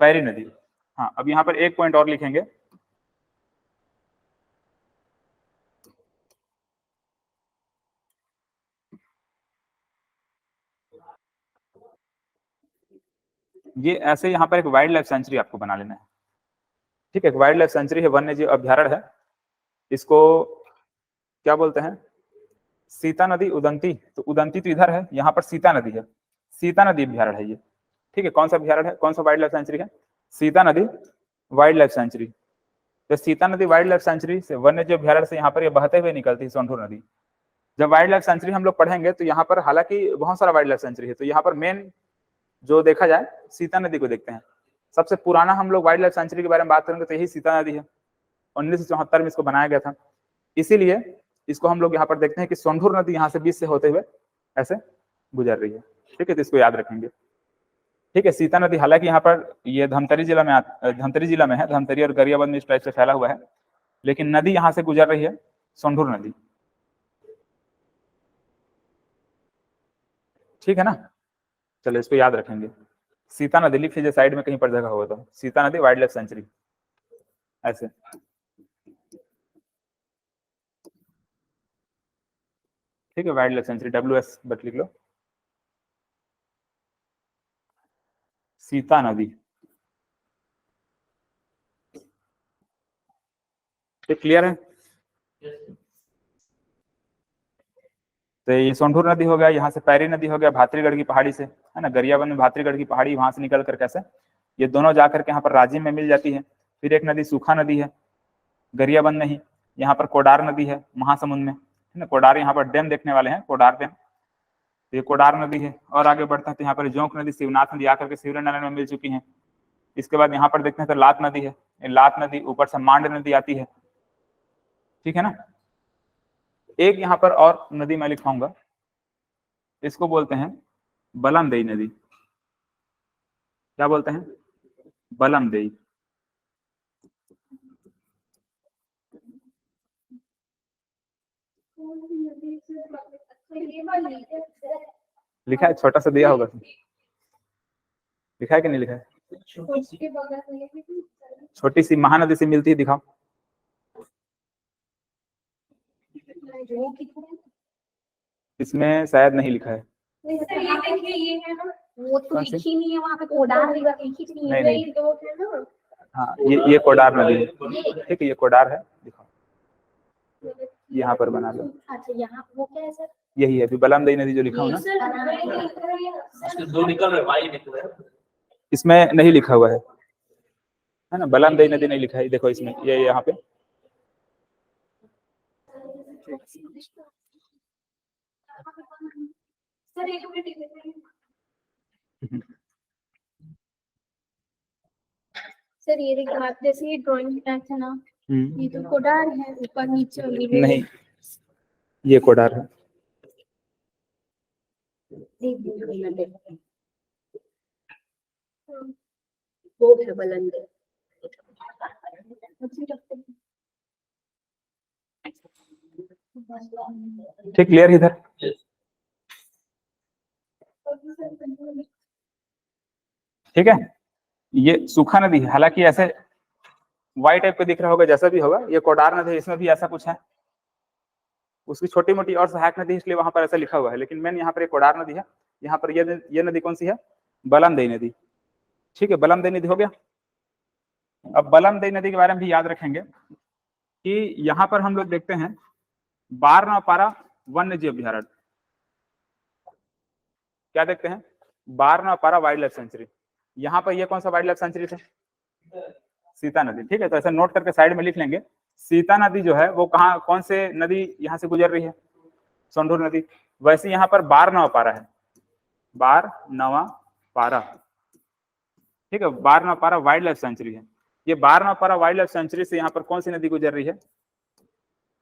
पैरी नदी। हाँ, अब यहाँ पर एक पॉइंट और लिखेंगे, ये ऐसे यहाँ पर एक वाइल्ड लाइफ सेंचुरी आपको बना लेना है। ठीक है, वाइल्ड लाइफ सेंचुरी है, वन्य जीव अभ्यारण्य है। इसको क्या बोलते हैं? सीता नदी उदंती, तो उदंती तो इधर है, यहाँ पर सीता नदी है, सीता नदी अभ्यारण्य है ये। ठीक है, कौन सा अभ्यारण्य है, कौन सा वाइल्ड लाइफ सेंचुरी है? सीता नदी वाइल्ड लाइफ सेंचुरी। तो सीता नदी वाइल्ड लाइफ सेंचुरी से वन्य जीव अभ्यारण्य से यहाँ पर ये बहते हुए निकलती है सोंढूर नदी। जब वाइल्ड लाइफ सेंचुरी हम लोग पढ़ेंगे तो यहाँ पर हालांकि बहुत सारा वाइल्ड लाइफ सेंचुरी है, तो यहाँ पर मेन जो देखा जाए सीता नदी को देखते हैं। सबसे पुराना हम लोग वाइल्ड लाइफ सेंचुरी के बारे में बात करेंगे तो यही सीता नदी है, 1974 में इसको बनाया गया था। इसीलिए इसको हम लोग यहाँ पर देखते हैं कि सोंढूर नदी यहाँ से बीच से होते हुए ऐसे गुजर रही है। ठीक है, तो इसको याद रखेंगे। ठीक है, सीता नदी हालांकि यहाँ पर ये धमतरी जिला में है, धमतरी और गरियाबंद में इस टाइप से फैला हुआ है, लेकिन नदी यहाँ से गुजर रही है सोंढूर नदी। ठीक है ना, चलो इसको याद रखेंगे। सीता नदी लिख लीजिए साइड में कहीं पर जगह होगा तो, सीता नदी वाइल्ड लाइफ सेंचुरी ऐसे। ठीक है, wild life sanctuary WS but लिख लो, सीता नदी। ठीक, क्लियर है? तो ये सोंढूर नदी हो गया, यहाँ से पैरी नदी हो गया भातरीगढ़ की पहाड़ी से, है ना, गरियाबंद में भातरीगढ़ की पहाड़ी, वहां से निकल कर कैसे ये दोनों जाकर के यहाँ पर राजिम में मिल जाती है। फिर एक नदी सूखा नदी है गरियाबंद में ही, यहाँ पर कोडार नदी है महासमुंद में, है ना, कोडार यहाँ पर डैम देखने वाले हैं, कोडार डैम, तो ये कोडार नदी है। और आगे बढ़ते हैं तो यहाँ पर जोंक नदी, शिवनाथ नदी आकर के शिवनारायण में मिल चुकी है। इसके बाद यहाँ पर देखते हैं तो लात नदी है, लात नदी, ऊपर से मांड नदी आती है। ठीक है ना, एक यहाँ पर और नदी मैं लिखाऊंगा, इसको बोलते हैं बलमदेई नदी। क्या बोलते हैं? बलमदेई। लिखा है, छोटा सा दिया होगा, लिखा है कि नहीं लिखा है? छोटी सी महानदी से मिलती है, दिखाओ। इसमें शायद नहीं लिखा है। ये है ना, वो तो कौन सी? लिखी नहीं है वहाँ पे, कोडार रिवर लिखी नहीं है। नहीं। तो है ना, हाँ, ये कोडार नदी है, ठीक है, ये कोडार है, दिखाओ, यहाँ पर बना लो। अच्छा यहाँ वो क्या है सर? यही है, अभी बलमदई नदी जो लिखा हो ना, दो निकल रहे, वाई निकल रहे। इसमें नहीं लिखा हुआ है ना, बलमदई नदी नहीं लिखा है, देखो इसमें, ये यहाँ पे। सर एक मिनट, सर ये देखिए आप जैसे ये ड्राइंग टाइप है ना, ये तो कोडार है, ऊपर नीचे नहीं, ये कोडार है। वो है बुलंद। ठीक, क्लियर इधर? ठीक है, ये सूखा नदी है, हालांकि ऐसे वाई टाइप पे दिख रहा होगा, जैसा भी होगा, ये कोडार नदी है, इसमें भी ऐसा कुछ है, उसकी छोटी मोटी और सहायक नदी, इसलिए वहां पर ऐसा लिखा हुआ है, लेकिन मेन यहाँ पर एक कोडार नदी है। यहाँ पर ये नदी कौन सी है? बलमदई नदी। ठीक है, बलमदई नदी हो गया। अब बलमदई नदी के बारे में भी याद रखेंगे कि यहाँ पर हम लोग देखते हैं बारनापारा वन्य जीव अभ्यारण्य, क्या देखते हैं? बारनापारा वाइल्ड लाइफ सेंचुरी। यहाँ पर ये कौन सा वाइल्ड लाइफ सेंचुरी थे? सीता नदी। ठीक है, तो ऐसा नोट करके साइड में लिख लेंगे, सीता नदी जो है वो कहाँ, कौन से नदी यहाँ से गुजर रही है? सोंढूर नदी। वैसे यहाँ पर बारनापारा है, बारनापारा, ठीक है, बारनापारा वाइल्ड लाइफ सेंचुरी है। ये बारनापारा वाइल्ड लाइफ सेंचुरी से यहाँ पर कौन सी नदी गुजर रही है?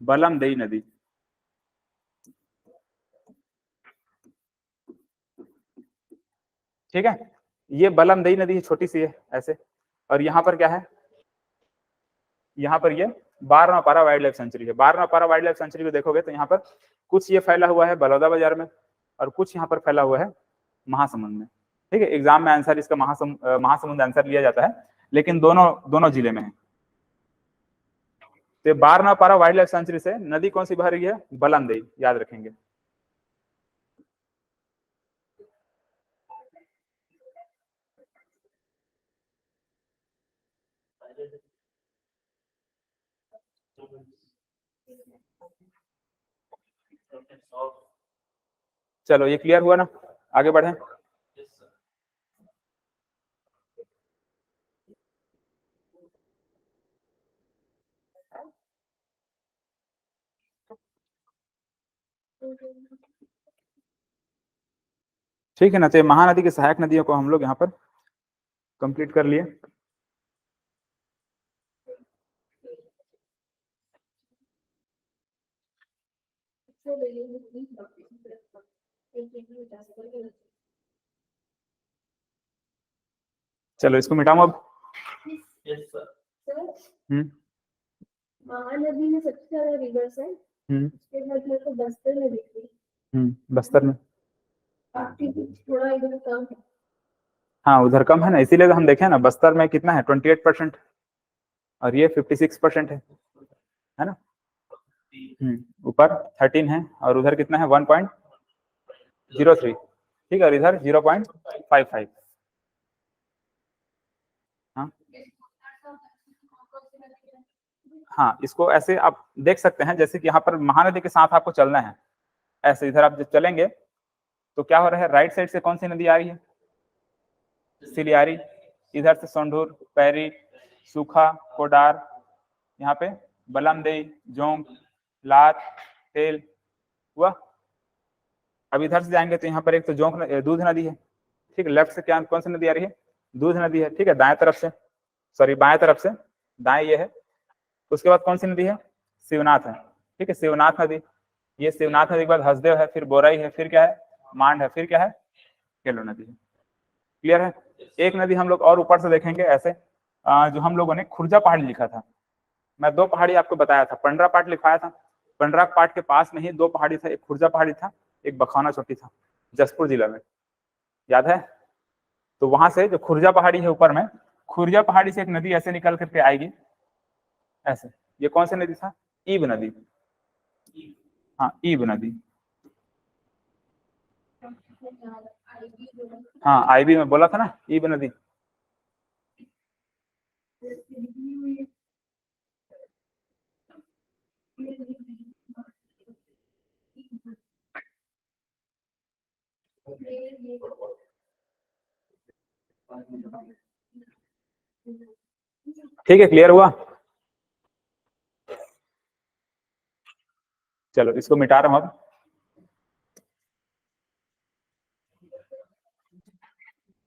बलमदई नदी। ठीक है, ये बलमदई नदी छोटी सी है ऐसे, और यहाँ पर क्या है? यहाँ पर ये बारनापारा वाइल्ड लाइफ सेंचुरी है। बारनापारा वाइल्ड लाइफ सेंचुरी को देखोगे तो यहाँ पर कुछ ये फैला हुआ है बलौदा बाजार में, और कुछ यहाँ पर फैला हुआ है महासमुंद में। ठीक है, एग्जाम में आंसर इसका महासमुंद आंसर लिया जाता है, लेकिन दोनों जिले में है। तो बारनापारा वाइल्ड लाइफ सेंचुरी से नदी कौन सी बह रही है? बलमदई, याद रखेंगे। चलो, ये क्लियर हुआ ना? आगे बढ़े। ठीक है ना, तो महानदी की सहायक नदियों को हम लोग यहाँ पर कंप्लीट कर लिए। चलो, इसको मिटाऊं अब। महानदी में सबसे ज्यादा रिवर्स है, उसके बाद मेरे को बस्तर में दिख रही। बस्तर में थोड़ा इधर कम है। हाँ, उधर कम है ना, इसीलिए तो हम देखें ना, बस्तर में कितना है? 28%, और ये 56% है ना। ऊपर 13 है, और उधर कितना है? 1.03। ठीक है, और इधर 0.55। हाँ, इसको ऐसे आप देख सकते हैं, जैसे कि यहाँ पर महानदी के साथ आपको चलना है, ऐसे इधर आप जब चलेंगे तो क्या हो रहा है? राइट साइड से कौन सी नदी आ रही है? सिलियारी। इधर से सोंढूर, पैरी, सूखा, कोडार, यहाँ पे बलमदई, जोंक, लात, तेल हुआ। अब इधर से जाएंगे तो यहाँ पर एक तो जोंक दूध नदी है। ठीक है, लेफ्ट से क्या कौन सी नदी आ रही है? दूध नदी है। ठीक है, दाएं तरफ से, सॉरी बाएं तरफ से, दाएं ये है। उसके बाद कौन सी नदी है? शिवनाथ है। ठीक है, शिवनाथ नदी। ये शिवनाथ नदी के बाद हसदेव है, फिर बोराई है, फिर क्या है? मांड है, फिर क्या है? केलो नदी है। क्लियर है? एक नदी हम लोग और ऊपर से देखेंगे ऐसे, जो हम लोगों ने खुर्जा पहाड़ी लिखा था। मैं 2 पहाड़ी आपको बताया था, पंडरा पाट लिखवाया था। पंडरा पाट के पास में ही 2 पहाड़ी था, एक खुर्जा पहाड़ी था, एक बखौना चोटी था, जसपुर जिला में, याद है? तो वहां से जो खुर्जा पहाड़ी है ऊपर में, खुर्जा पहाड़ी से एक नदी ऐसे निकल करके आएगी ऐसे। ये कौन सी नदी था? ईब नदी। हाँ, ईब नदी। हाँ, आईबी में बोला था ना, ईब नदी। ठीक है, क्लियर हुआ? चलो इसको मिटा रहा हूं अब।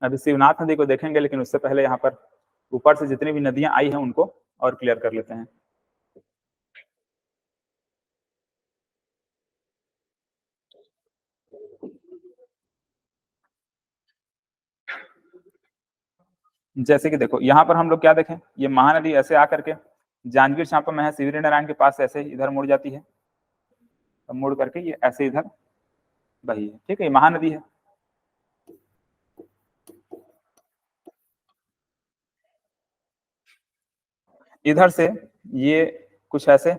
अभी शिवनाथ नदी को देखेंगे, लेकिन उससे पहले यहाँ पर ऊपर से जितनी भी नदियां आई हैं उनको और क्लियर कर लेते हैं। जैसे कि देखो यहाँ पर हम लोग क्या देखें, ये महानदी ऐसे आकर के जांजगीर चांपा में है, शिवरी नारायण के पास ऐसे इधर मुड़ जाती है, तो मुड़ करके ये ऐसे इधर बही है। ठीक है, ये महानदी है। इधर से ये कुछ ऐसे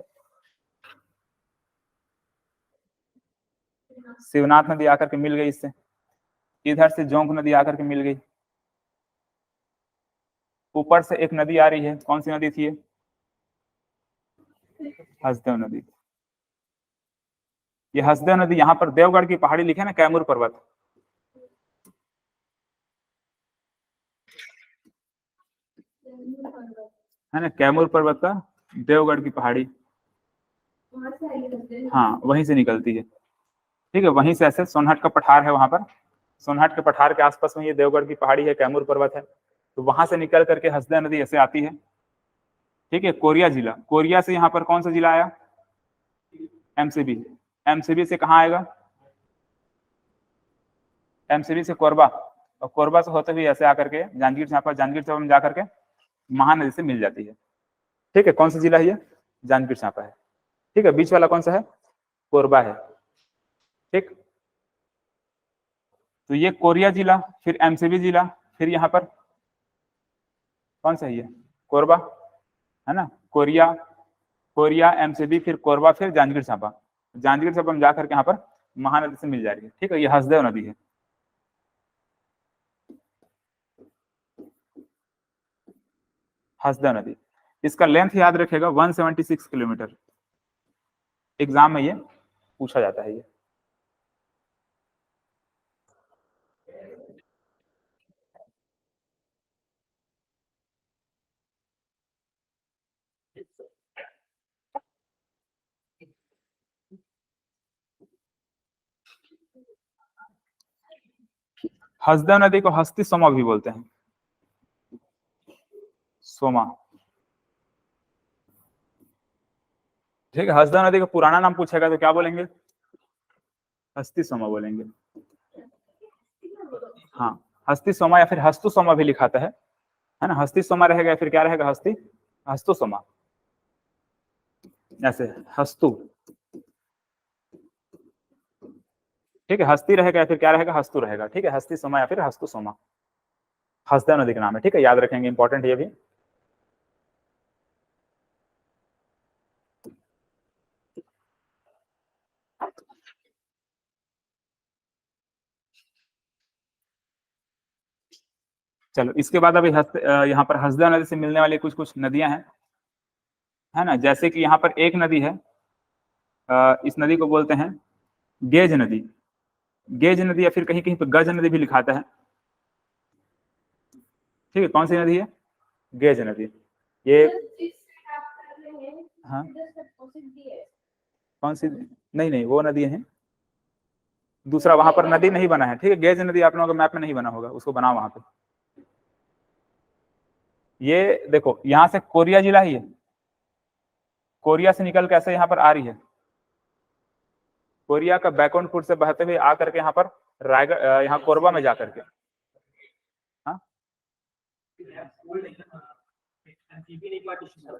शिवनाथ नदी आकर के मिल गई इससे, इधर से जोंक नदी आकर के मिल गई, ऊपर से एक नदी आ रही है, कौन सी नदी थी ये? हसदेव नदी। ये हसदेव नदी, यहाँ पर देवगढ़ की पहाड़ी लिखे ना, कैमूर पर्वत, है ना, कैमूर पर्वत का देवगढ़ की पहाड़ी, हाँ वहीं से निकलती है। ठीक है, वहीं से ऐसे सोनहट का पठार है, वहां पर सोनहट के पठार के आसपास में ये देवगढ़ की पहाड़ी है, कैमूर पर्वत है, तो वहां से निकल करके हसदेव नदी ऐसे आती है। ठीक है, कोरिया जिला, कोरिया से यहाँ पर कौन सा जिला आया? एमसीबी। एमसीबी से कहाँ आएगा? एमसीबी से कोरबा, और कोरबा से होते हुए ऐसे आकर के जांजगीर चांपा, जांजगीर चांपा में जाकर के महानदी से मिल जाती है। ठीक है, कौन सा जिला है ये? जांजगीर चांपा है। ठीक है, बीच वाला कौन सा है? कोरबा है। ठीक, तो ये कोरिया जिला, फिर एमसीबी जिला, फिर यहाँ पर कौन सा है ये? कोरबा, है ना, कोरिया, कोरिया, एमसीबी, फिर कोरबा, फिर जांजगीर चांपा। जांजगीर चांपा में जाकर के यहाँ पर महानदी से मिल जाएगी। ठीक है, ये हसदेव नदी है। हसदेव नदी, इसका लेंथ याद रखेगा 176 किलोमीटर, एग्जाम में ये पूछा जाता है ये। हसदेव नदी को हस्ती सोमा भी बोलते हैं, सोमा। ठीक है, हसदेव नदी का पुराना नाम पूछेगा तो क्या बोलेंगे? हस्ती सोमा बोलेंगे। हाँ, हस्ती सोमा या फिर हस्तु सोमा भी लिखाता है ना, हस्ती सोमा रहेगा या फिर क्या रहेगा? हस्ती, हस्तु सोमा, ऐसे हस्तु। ठीक है, हस्ती रहेगा या फिर क्या रहेगा? हस्तु रहेगा। ठीक है, हस्ती सोमा या फिर हस्तु सोमा, हसदेव नदी का नाम है। ठीक है, याद रखेंगे, इंपॉर्टेंट ये भी। चलो इसके बाद अभी यहाँ पर हसदेव नदी से मिलने वाली कुछ कुछ नदियां हैं, है ना, जैसे कि यहाँ पर एक नदी है, इस नदी को बोलते हैं गेज नदी। गेज नदी या फिर कहीं कहीं पर गज नदी भी लिखाता है। ठीक है, कौन सी नदी है? गेज नदी। ये हाँ, कौन सी? नहीं नहीं, वो नदी है दूसरा, वहां पर नदी नहीं बना है। ठीक है, गेज नदी आप लोगों का मैप में नहीं बना होगा, उसको बनाओ वहां पे। ये देखो, यहाँ से कोरिया जिला ही है, कोरिया से निकल कैसे यहाँ पर आ रही है, कोरिया का बैकुंठपुर से बहते हुए आकर के यहाँ पर रायगढ़, यहाँ कोरबा में जाकर के।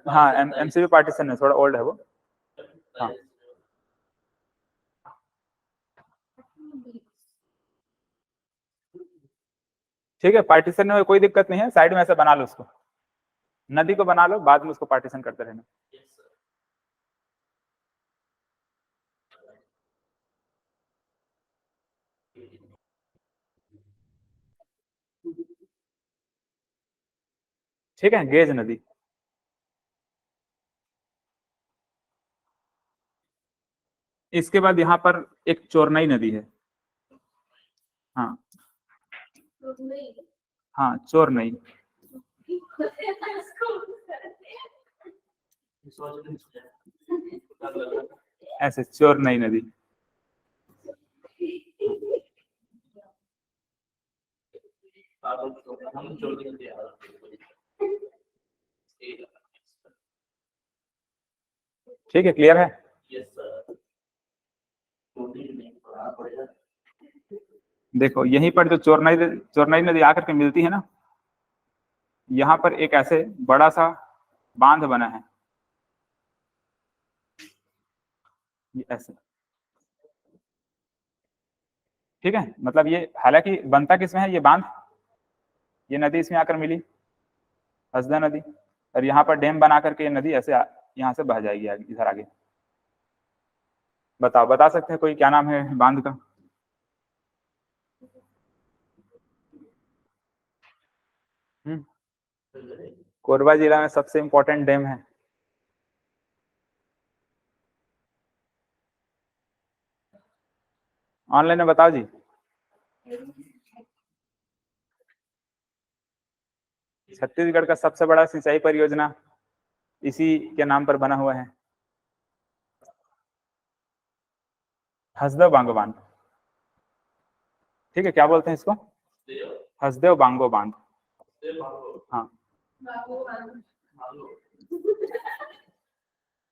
हाँ, एमसीबी पार्टीशन है, थोड़ा ओल्ड है वो। हाँ, ठीक है, पार्टीशन में कोई दिक्कत नहीं है, साइड में ऐसे बना लो उसको, नदी को बना लो, बाद में उसको पार्टीशन करते रहना। ठीक है, गेज नदी। इसके बाद यहाँ पर एक चोरनई नदी है। हाँ हाँ, चोरनई, ऐसे चोरनई नदी। ठीक है, क्लियर है? देखो यहीं पर जो चोरनई नदी आकर के मिलती है ना, यहाँ पर एक ऐसे बड़ा सा बांध बना है, ये ऐसे। ठीक है, मतलब ये हालांकि बनता किसमें है ये बांध, ये नदी इसमें आकर मिली, हसदा नदी, और यहाँ पर डैम बना करके ये नदी ऐसे यहाँ से बह जाएगी आगे, इधर आगे। बताओ, बता सकते हैं कोई क्या नाम है बांध का? कोरबा जिला में सबसे इम्पोर्टेंट डैम है। ऑनलाइन में बताओ जी। छत्तीसगढ़ का सबसे बड़ा सिंचाई परियोजना इसी के नाम पर बना हुआ है, हसदेव बांगो बांध। ठीक है, क्या बोलते हैं इसको? हसदेव बांगो बांध। हाँ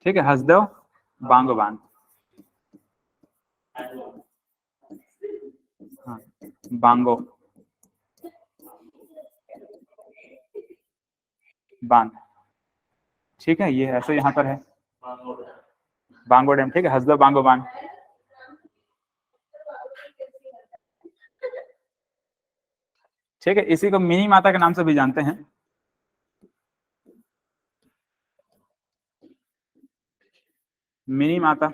ठीक है, हसदेव बांगो बांध। हाँ, बांगो बांध। ठीक है, ये ऐसे यहाँ पर है बांगो डैम। ठीक है, हसदेव बांगो बांध। ठीक है, इसी को मिनी माता के नाम से भी जानते हैं। मिनी माता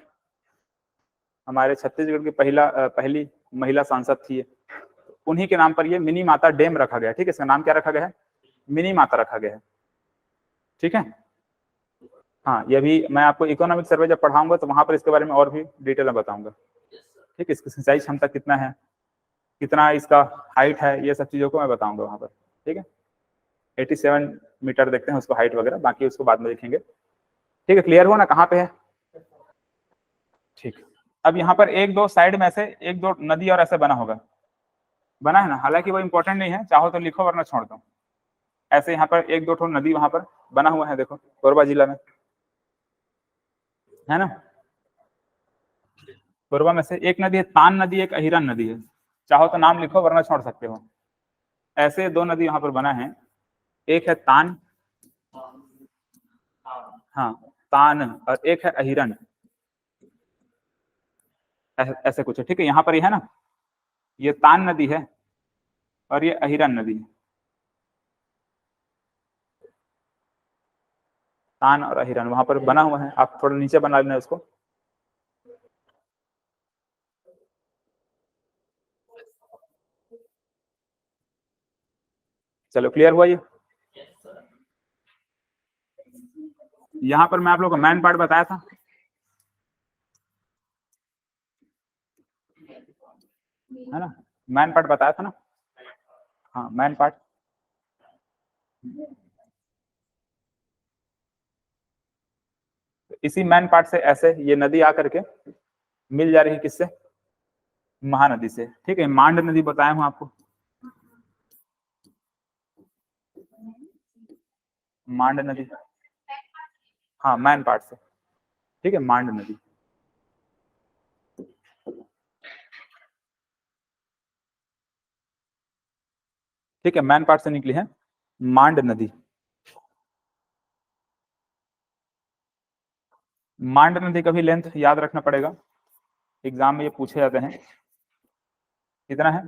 हमारे छत्तीसगढ़ की पहली महिला सांसद थी, उन्हीं के नाम पर ये मिनी माता डैम रखा गया। ठीक है, इसका नाम क्या रखा गया है? मिनी माता रखा गया है। ठीक है, हाँ, ये भी मैं आपको इकोनॉमिक सर्वे जब पढ़ाऊंगा तो वहां पर इसके बारे में और भी डिटेल में बताऊंगा। ठीक है, इसकी सिंचाई क्षमता कितना है, कितना इसका हाइट है, ये सब चीजों को मैं बताऊंगा वहां पर। ठीक है, 87 मीटर देखते हैं उसको हाइट वगैरह, बाकी उसको बाद में देखेंगे। ठीक है, क्लियर हुआ ना कहाँ पे है? ठीक, अब यहाँ पर एक दो साइड में ऐसे एक दो नदी और ऐसे बना होगा, बना है ना, हालांकि वो इंपॉर्टेंट नहीं है, चाहो तो लिखो वरना छोड़ दो। ऐसे यहाँ पर एक दो ठो नदी वहां पर बना हुआ है, देखो कोरबा जिला में है ना। कोरबा में से एक नदी है तान नदी, एक अहिरन नदी है, चाहो तो नाम लिखो वरना छोड़ सकते हो। ऐसे दो नदी वहां पर बना है, एक है तान, हाँ तान, और एक है अहिरन, ऐसे कुछ है। ठीक है, यहाँ पर ये है ना, ये तान नदी है और ये अहिरन नदी है, तान और अहिरन वहां पर बना हुआ है। आप थोड़ा नीचे बना लेना उसको। चलो, क्लियर हुआ ये? यहाँ पर मैं आप लोग को मैन पार्ट बताया था, है ना, मैन पार्ट बताया था ना। हाँ, मैन पार्ट। इसी मैन पार्ट से ऐसे ये नदी आकर के मिल जा रही है, किससे? महानदी से। ठीक है, मांड नदी बताया हूं आपको, मांड नदी, हाँ मैन पार्ट से। ठीक है, मांड नदी। ठीक है, मैन पार्ट से निकली है मांड नदी। मांड नदी का भी लेंथ याद रखना पड़ेगा, एग्जाम में ये पूछे जाते हैं। कितना है?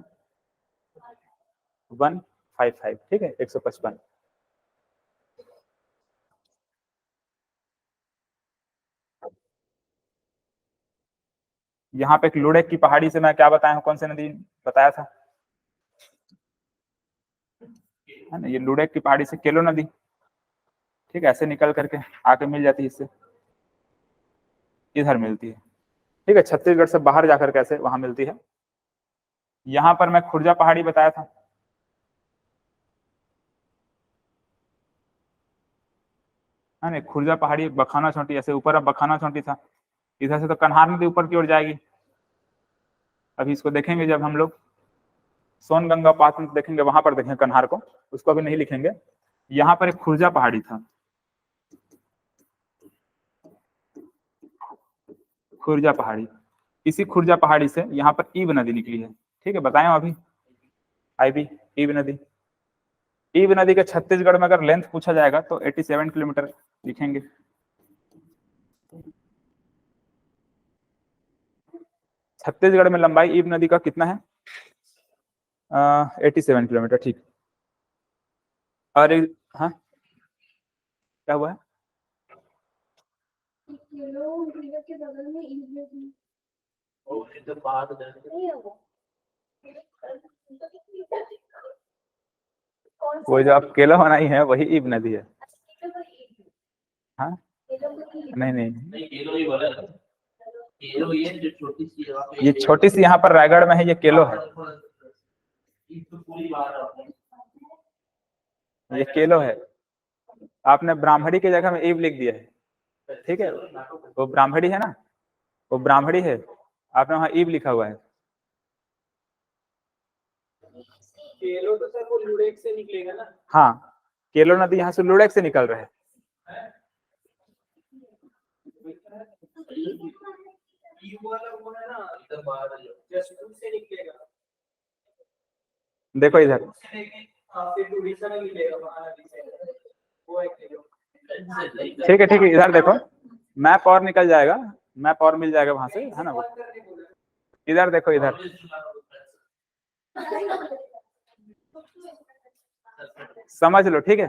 1 55, ठीक है, 155। यहाँ पे एक लुड़ेक की पहाड़ी से मैं क्या बताया हूँ, कौन सी नदी बताया था, है ना, ये लुड़ेक की पहाड़ी से केलो नदी, ठीक है, ऐसे निकल करके आके मिल जाती है, इससे इधर मिलती है, ठीक है, छत्तीसगढ़ से बाहर जाकर कैसे वहां मिलती है। यहाँ पर मैं खुर्जा पहाड़ी बताया था, है ना, खुर्जा पहाड़ी, बखाना छोटी, ऐसे ऊपर अब बखाना छोटी था, इधर से तो कन्हार नदी ऊपर की ओर जाएगी। अभी इसको देखेंगे जब हम लोग सोनगंगा पास में देखेंगे, वहां पर देखेंगे कन्हार को, उसको अभी नहीं लिखेंगे। यहाँ पर एक खुर्जा पहाड़ी था, खुर्जा पहाड़ी, इसी खुर्जा पहाड़ी से यहाँ पर ईब नदी निकली है, ठीक है, बताएं अभी आईबी ईब नदी। ईब नदी के छत्तीसगढ़ में अगर लेंथ पूछा जाएगा तो 87 किलोमीटर लिखेंगे। छत्तीसगढ़ में लंबाई ईब नदी का कितना है, 87 किलोमीटर, ठीक। और हाँ क्या हुआ है, के बगल में वो जो आप केला बनाई है वही ईब नदी है। हाँ नहीं नहीं, ये छोटी सी यहाँ पर रायगढ़ में है, ये केलो है, ये केलो है। आपने ब्राह्मणी की जगह में ईब लिख दिया है, ठीक है, वो ब्राह्मणी है ना, वो ब्राह्मणी है, आपने वहां ईब लिखा हुआ है। केलो तो सर वो लुड़ेक से निकलेगा ना। हाँ, केलो नदी यहाँ से लुड़ेक से निकल रहा है। से निकलेगा, देखो इधर, ठीक है ठीक है, इधर देखो, मैप और निकल जाएगा, मैप और मिल जाएगा वहां से, है ना, वो इधर देखो, इधर समझ लो, ठीक है।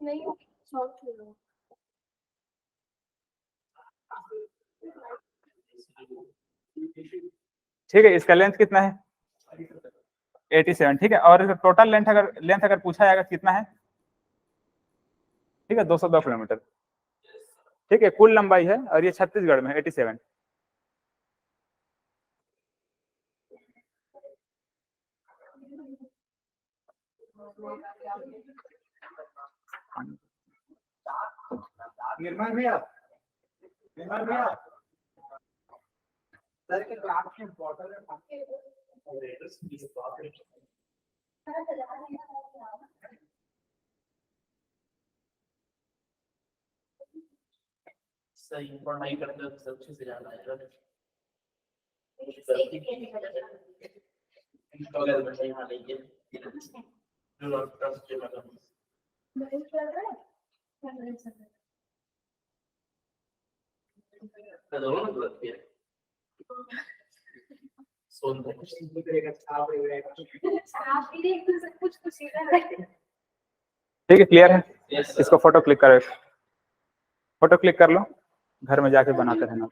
नहीं, ठीक है, इसका लेंथ कितना है, 87, ठीक है, और टोटल लेंथ अगर पूछा जाएगा कितना है, ठीक है, 202 किलोमीटर, ठीक है, कुल लंबाई है, और ये छत्तीसगढ़ में 87। निर्मल भैया, निर्मल भैया सर के ग्लास में बॉटल है, सही पढ़ाई करते हो सब चीज जाना है कॉलेज में सही हाल है जो डॉक्टर से तो दोनों गलत है सोन तो कुछ नहीं करेगा, छाप भी देख तो सब कुछ सीधा है। ठीक है, क्लियर है, इसको फोटो क्लिक करो, फोटो क्लिक कर लो, घर में जाके बनाते रहना।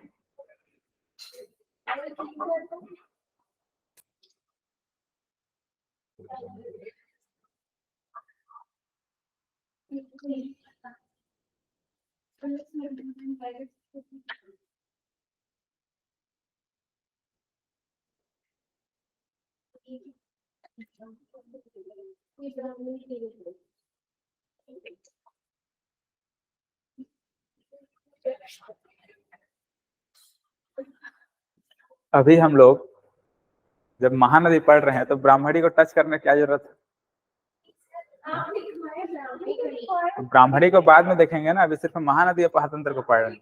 अभी हम लोग जब महानदी पढ़ रहे हैं तो ब्राह्मणी को टच करने की क्या जरूरत है, ब्राह्मणी को बाद में देखेंगे ना, अभी सिर्फ महानदी और महातंत्र को पढ़ रहे हैं,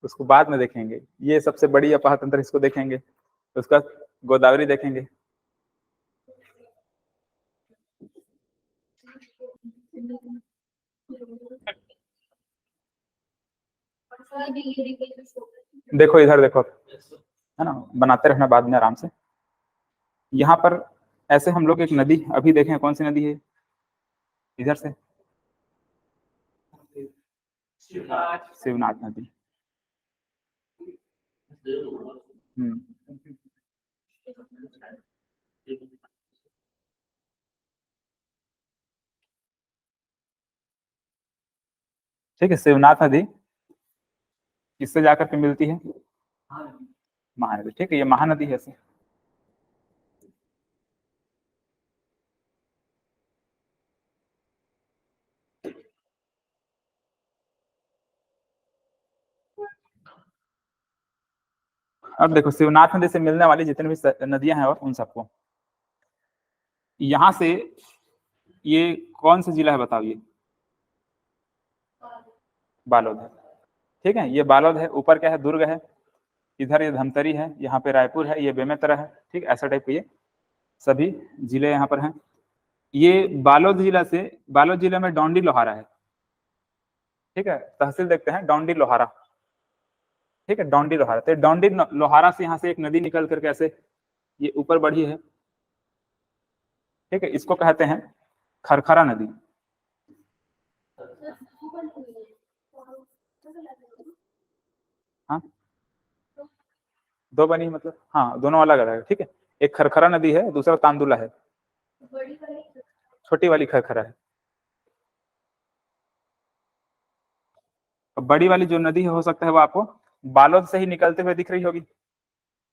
उसको बाद में देखेंगे, ये सबसे बड़ी अपहतंत्र, इसको देखेंगे, उसका गोदावरी देखेंगे। ये भी irrigation show कर रही है। देखो इधर देखो, है ना, बनाते रहना बाद में आराम से। यहाँ पर ऐसे हम लोग एक नदी अभी देखें, कौन सी नदी है इधर से, शिवनाथ नदी। ठीक है, शिवनाथ नदी किससे जाकर के मिलती है, महानदी। ठीक है, ये महानदी है ऐसे। अब देखो शिवनाथ नदी से मिलने वाली जितनी भी नदियां हैं और उन सबको, यहाँ से ये कौन सा जिला है बताओ, ये बालोद है। ठीक है, ये बालोद है, ऊपर क्या है, दुर्ग है, इधर ये धमतरी है, यहाँ पे रायपुर है, ये बेमेतरा है। ठीक, ऐसा टाइप के ये सभी जिले यहाँ पर हैं। ये बालोद जिला से, बालोद जिले में डौंडी लोहारा है। ठीक है, तहसील देखते हैं, डौंडी लोहारा। ठीक है, डौंडी लोहारा, तो डौंडी लोहारा से यहाँ से एक नदी निकल करके ऐसे ये ऊपर बढ़ी है। ठीक है, इसको कहते हैं खरखरा नदी। हाँ, दो बनी मतलब, हाँ दोनों अलग अलग है। ठीक है, एक खरखरा नदी है, दूसरा तांदुला है, छोटी वाली खरखरा है। बड़ी वाली जो नदी है हो सकता है वो आपको बालोद से ही निकलते हुए दिख रही होगी,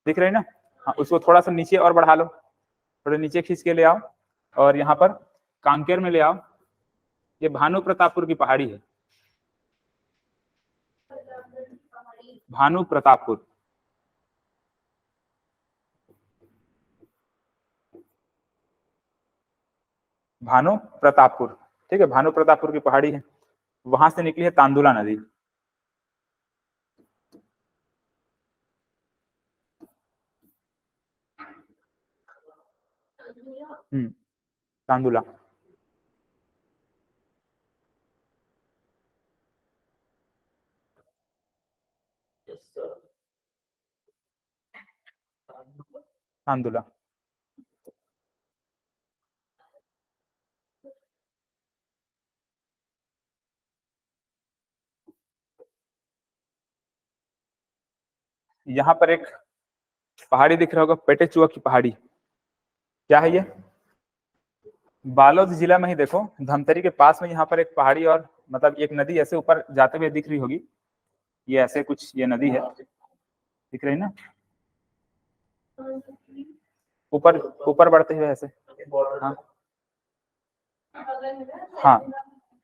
दिख रही ना। हाँ, उसको थोड़ा सा नीचे और बढ़ा लो, थोड़े नीचे खींच के ले आओ, और यहाँ पर कांकेर में ले आओ। ये भानु प्रतापपुर की पहाड़ी है, भानु प्रतापपुर। भानु प्रतापपुर, ठीक है, भानु प्रतापपुर की पहाड़ी है, वहां से निकली है तांदुला नदी। तांदुला। तांदुला। यहाँ पर एक पहाड़ी दिख रहा होगा, पेटेचुआ की पहाड़ी। क्या है ये, बालोद जिला में ही देखो, धमतरी के पास में यहाँ पर एक पहाड़ी, और मतलब एक नदी ऐसे ऊपर जाते हुए दिख रही होगी। ये ऐसे कुछ ये नदी है, दिख रही ना, ऊपर ऊपर बढ़ते हुए ऐसे। हाँ हाँ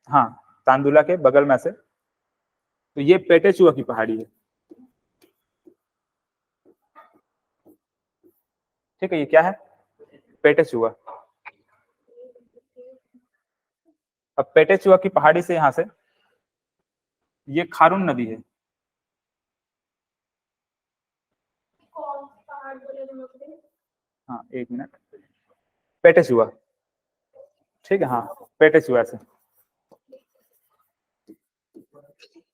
हाँ, तांदुला के बगल में से। तो ये पेटेचुआ की पहाड़ी है। ठीक है, ये क्या है, पेटेचुआ। अब पेटेचुआ की पहाड़ी से यहाँ से ये खारून नदी है। हाँ एक मिनट, पेटेचुआ। ठीक है, हाँ पेटेचुआ से,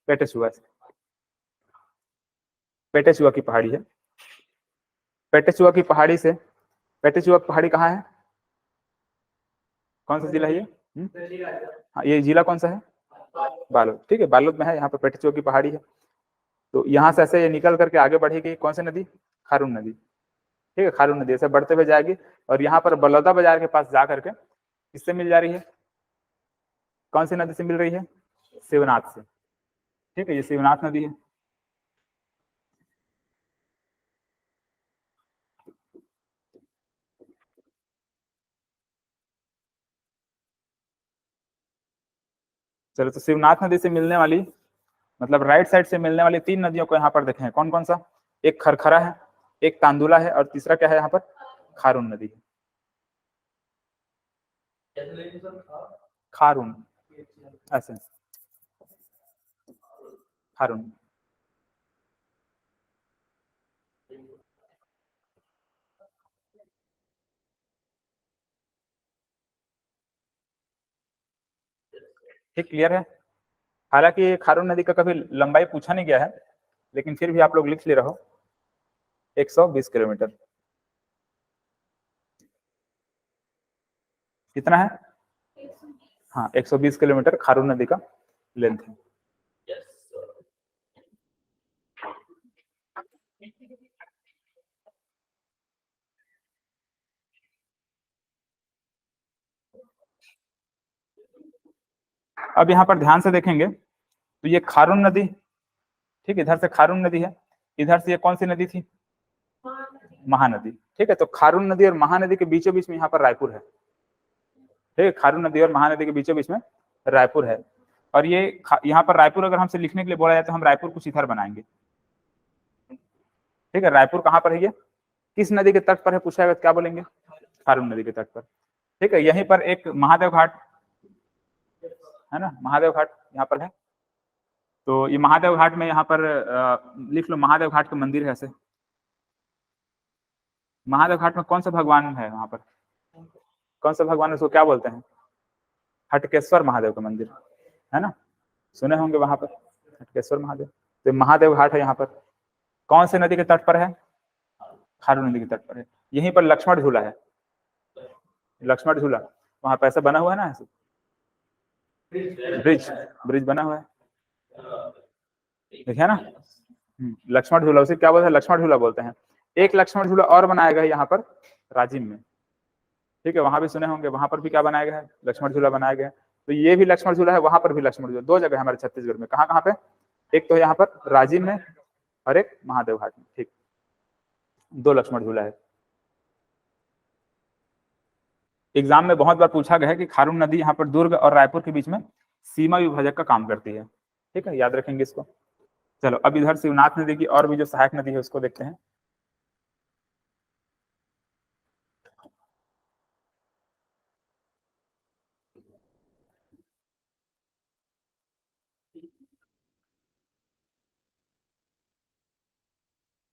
पेटेचुआ से, पेटेचुआ की पहाड़ी है। पेटेचुआ की पहाड़ी से, पेटेचुआ की पहाड़ी कहाँ है, कौन सा जिला है ये, हाँ ये जिला कौन सा है, बालोद। ठीक है, बालोद में है, यहाँ पर पेटेचुआ की पहाड़ी है। तो यहाँ से ऐसे ये निकल करके आगे बढ़ेगी, कौन सी नदी, खारून नदी। ठीक है, खारून नदी ऐसे बढ़ते हुए जाएगी, और यहाँ पर बलौदा बाजार के पास जा करके किससे मिल जा रही है, कौन सी नदी से मिल रही है, शिवनाथ से। ठीक है, ये शिवनाथ नदी है। चलो, तो शिवनाथ नदी से मिलने वाली, मतलब राइट साइड से मिलने वाली तीन नदियों को यहाँ पर देखें, कौन कौन सा, एक खरखरा है, एक तांदुला है, और तीसरा क्या है यहाँ पर, खारून नदी है। खारून, ऐसे खारून। ठीक, क्लियर है। हालांकि खारून नदी का कभी लंबाई पूछा नहीं गया है, लेकिन फिर भी आप लोग लिख ले रहो 120 किलोमीटर। कितना है? हाँ, 120 किलोमीटर खारून नदी का लेंथ है। Yes, sir. अब यहाँ पर ध्यान से देखेंगे तो ये खारून नदी, ठीक है, इधर से खारून नदी है, इधर से ये कौन सी नदी थी? महानदी। ठीक है, तो खारून नदी और महानदी के बीचों बीच में यहाँ पर रायपुर है। ठीक है, खारून नदी और महानदी के बीचों बीच में रायपुर है। और ये यहाँ पर रायपुर अगर हमसे लिखने के लिए बोला जाए तो हम रायपुर कुछ इधर बनाएंगे। ठीक है, रायपुर कहाँ पर है? ये किस नदी के तट पर है पूछा जाएगा तो क्या बोलेंगे? खारून नदी के तट पर। ठीक है, यहीं पर एक महादेव घाट है ना, महादेव घाट यहाँ पर है। तो ये महादेव घाट में यहाँ पर लिख लो महादेव घाट का मंदिर है ऐसे। महादेव घाट में कौन सा भगवान है वहां पर? कौन सा भगवान है, उसको क्या बोलते हैं? हटकेश्वर महादेव का मंदिर है ना, सुने होंगे वहां पर हटकेश्वर महादेव। तो महादेव घाट है यहाँ पर। कौन से नदी के तट पर है? खारून नदी के तट पर है। यहीं पर लक्ष्मण झूला है, लक्ष्मण झूला वहां पर ऐसा बना हुआ है ना, ऐसे ब्रिज ब्रिज बना हुआ है, देखिए ना, लक्ष्मण झूला, उसे क्या बोलते हैं? लक्ष्मण झूला बोलते हैं। एक लक्ष्मण झूला और बनाया गया है यहाँ पर राजिम में। ठीक है, वहां भी सुने होंगे, वहां पर भी क्या बनाया गया है? लक्ष्मण झूला बनाया गया है। तो ये भी लक्ष्मण झूला है, वहां पर भी लक्ष्मण झूला, दो जगह है हमारे छत्तीसगढ़ में। कहाँ कहाँ पे? एक तो यहाँ पर राजिम में और एक महादेव घाट में। ठीक, दो लक्ष्मण झूला है। एग्जाम में बहुत बार पूछा गया है कि खारून नदी यहाँ पर दुर्ग और रायपुर के बीच में सीमा विभाजक का काम करती है। ठीक है, याद रखेंगे इसको। चलो अब इधर शिवनाथ नदी की और भी जो सहायक नदी है उसको देखते हैं।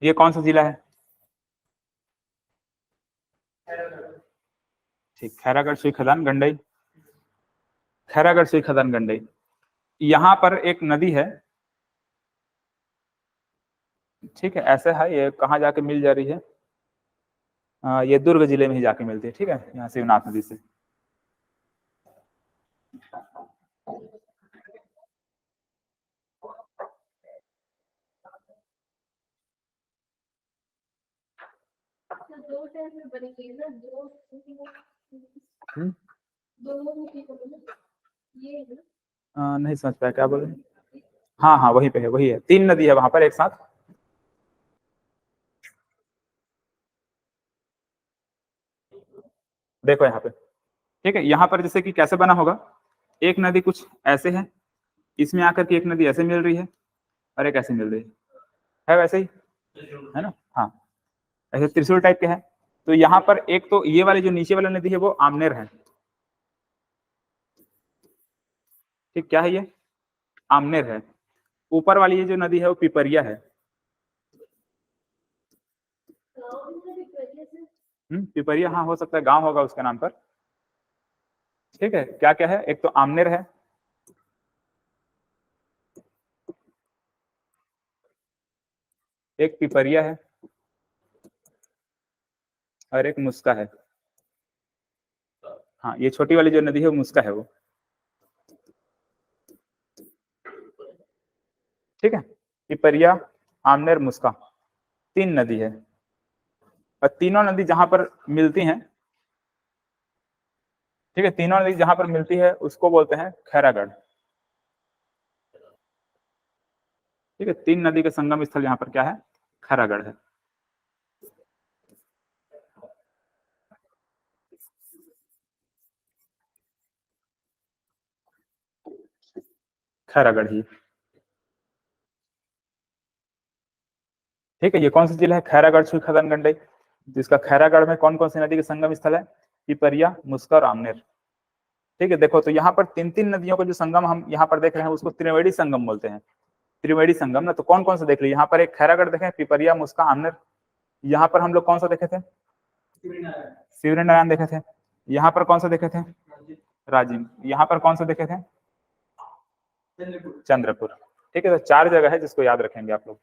ये कौन सा जिला है? ठीक, खैरागढ़ श्री खदान गंडई, खैरागढ़ श्री खदान गंडई। यहाँ पर एक नदी है, ठीक है, ऐसे है, ये कहाँ जाके मिल जा रही है? ये दुर्ग जिले में ही जाके मिलती है। ठीक है, यहाँ शिवनाथ नदी से। दो टाइम में बनेगी ना, दो ये नहीं समझ पाया, क्या बोले? हाँ हाँ, वहीं पे है, वही है, तीन नदी है वहां पर एक साथ। देखो यहाँ पे, ठीक है, यहाँ पर जैसे कि कैसे बना होगा, एक नदी कुछ ऐसे है, इसमें आकर के एक नदी ऐसे मिल रही है और एक ऐसे मिल रही है वैसे ही, है ना? हाँ, ऐसे त्रिशूल टाइप के है। तो यहाँ पर एक तो ये वाली जो नीचे वाली नदी है वो आमनेर है। ठीक, क्या है ये? आमनेर है। ऊपर वाली ये जो नदी है वो पिपरिया है। पिपरिया, हाँ हो सकता है गांव होगा उसके नाम पर। ठीक है, क्या क्या है? एक तो आमनेर है, एक पिपरिया है और एक मुस्का है। हाँ, ये छोटी वाली जो नदी है वो मुस्का है वो। ठीक है, पिपरिया, आमनेर, मुस्का, तीन नदी है। और तीनों नदी जहां पर मिलती हैं, ठीक है, तीनों नदी जहां पर मिलती है उसको बोलते हैं खैरागढ़। ठीक है, तीन नदी का संगम स्थल यहाँ पर क्या है? खैरागढ़ है। खैरागढ़ ही। ठीक है, ये कौन सा जिला है? खैरागढ़ श्री खदान गंडई, जिसका खैरागढ़ में कौन कौन सी नदी के संगम स्थल है? पिपरिया, मुस्का और आमनेर। ठीक है, देखो तो यहाँ पर तीन तीन नदियों का जो संगम हम यहाँ पर देख रहे हैं उसको त्रिवेणी संगम बोलते हैं। त्रिवेणी संगम ना, तो कौन कौन सा देख लीजिए, यहाँ पर एक खैरागढ़ देखे, पिपरिया, मुस्का, आमनेर। यहाँ पर हम लोग कौन सा देखे थे? शिवरी नारायण देखे थे। यहाँ पर कौन सा देखे थे? राजिम। यहाँ पर कौन सा देखे थे? चंद्रपुर। ठीक है, तो 4 जगह है जिसको याद रखेंगे आप लोग।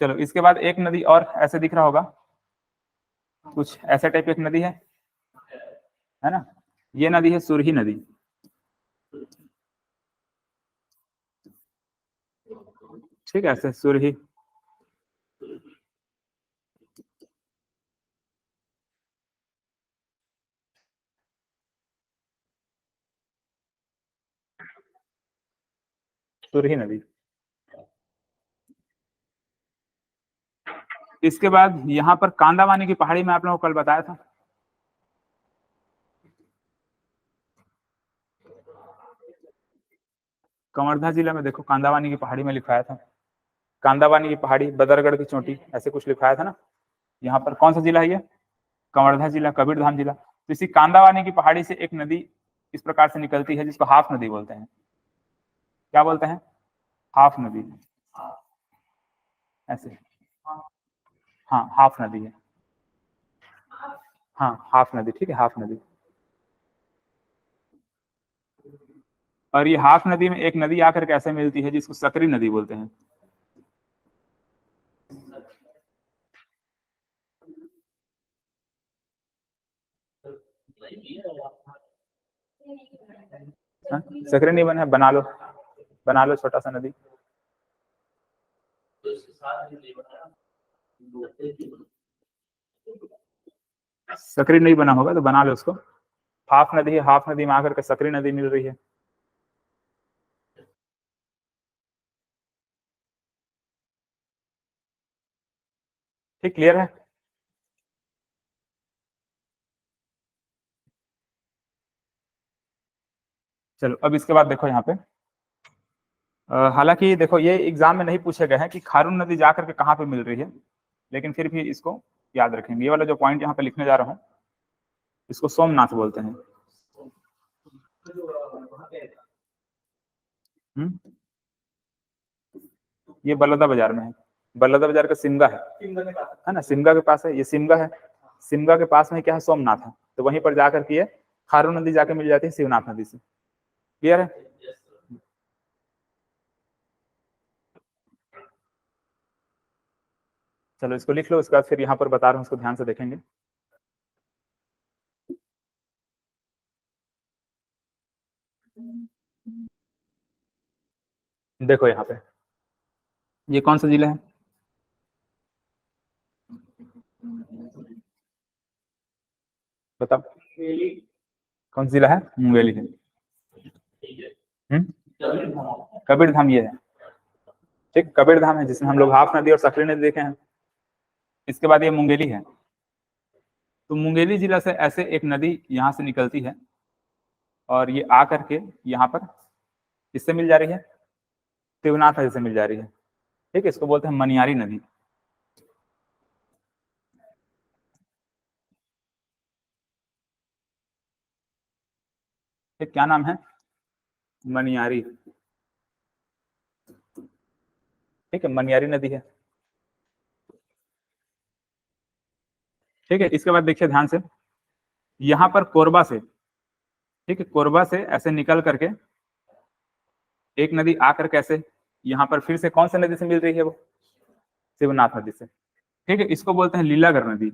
चलो इसके बाद एक नदी और ऐसे दिख रहा होगा, कुछ ऐसा टाइप एक नदी है ना, ये नदी है सुरही नदी। ठीक है, ऐसे सुरही। सुरही नदी। इसके बाद यहाँ पर कांदावानी की पहाड़ी में आप लोगों को कल बताया था, कवर्धा जिला में देखो कांदावानी की पहाड़ी में लिखाया था, कांदावानी की पहाड़ी, बदरगढ़ की चोटी, ऐसे कुछ लिखाया था ना। यहाँ पर कौन सा जिला है ये, कवर्धा जिला, कबीरधाम जिला। तो इसी कांदावानी की पहाड़ी से एक नदी इस प्रकार से निकलती है जिसको हाफ नदी बोलते हैं। क्या बोलते हैं, हाफ नदी, ऐसे। हाँ हाफ नदी है, हाँ हाफ नदी, ठीक है, हाफ नदी। और ये हाफ नदी में एक नदी आकर कैसे मिलती है जिसको सकरी नदी बोलते हैं। हाँ? सकरी नहीं बना है, बना लो, बना लो छोटा सा नदी। सकरी नहीं बना होगा तो बना लो उसको। हाफ नदी है, हाफ नदी में आकर के सकरी नदी मिल रही है। ठीक, क्लियर है। चलो अब इसके बाद देखो यहाँ पे, हालांकि देखो ये एग्जाम में नहीं पूछे गए हैं कि खारून नदी जाकर के कहाँ पे मिल रही है, लेकिन फिर भी इसको याद रखेंगे। ये वाला जो पॉइंट यहाँ पे लिखने जा रहा हूँ, इसको सोमनाथ बोलते हैं। ये बलौदा बाजार में है, बलौदा बाजार का सिमगा है ना, सिमगा के पास है, ये सिमगा है, सिमगा के पास में क्या है, सोमनाथ है। तो वहीं पर जाकर के ये खारून नदी जाके मिल जाती है शिवनाथ नदी से। क्लियर है। चलो इसको लिख लो, उसके बाद फिर यहाँ पर बता रहा हूँ, उसको ध्यान से देखेंगे। देखो यहाँ पे ये कौन सा जिला है, बताओ कौन सा जिला है, मुंगेली है। कबीरधाम ये है, ठीक, कबीरधाम है जिसमें हम लोग हाफ नदी और सकरी नदी देखे हैं। इसके बाद ये मुंगेली है। तो मुंगेली जिला से ऐसे एक नदी यहाँ से निकलती है और ये आ करके यहाँ पर इससे मिल जा रही है, शिवनाथ नदी से मिल जा रही है। ठीक है, इसको बोलते हैं मनियारी नदी। ठीक, क्या नाम है, मनियारी। ठीक है, मनियारी नदी है। ठीक है, इसके बाद देखिए ध्यान से, यहाँ पर कोरबा से, ठीक है, कोरबा से ऐसे निकल करके एक नदी आकर कैसे यहाँ पर फिर से कौन सी नदी से मिल रही है, वो शिवनाथ नदी से। ठीक है, इसको बोलते हैं लीलागर नदी।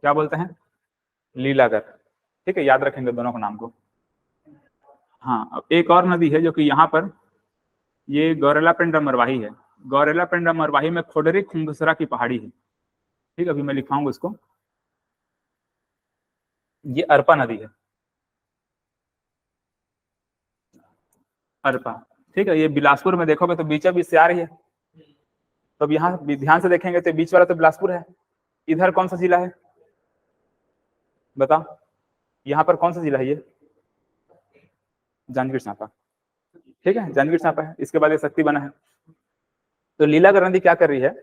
क्या बोलते हैं, लीलागर। ठीक है, याद रखेंगे दोनों को नाम को। हाँ, अब एक और नदी है जो कि यहाँ पर ये गौरेला पेंड्रा मरवाही है। गौरेला पेंड्रा मरवाही में खोडरी खुंगसरा की पहाड़ी है। ठीक, अभी मैं लिखाऊंगा इसको, ये अरपा नदी है, अरपा। ठीक है, ये बिलासपुर में देखोगे तो बीचा बीच से आ रही है, तो अब यहाँ ध्यान से देखेंगे तो बीच वाला तो बिलासपुर है। इधर कौन सा जिला है बताओ, यहाँ पर कौन सा जिला है, ये जांजगीर चांपा। ठीक है, जांजगीर चांपा है। इसके बाद ये शक्ति बना है। तो लीलागर नदी क्या कर रही है,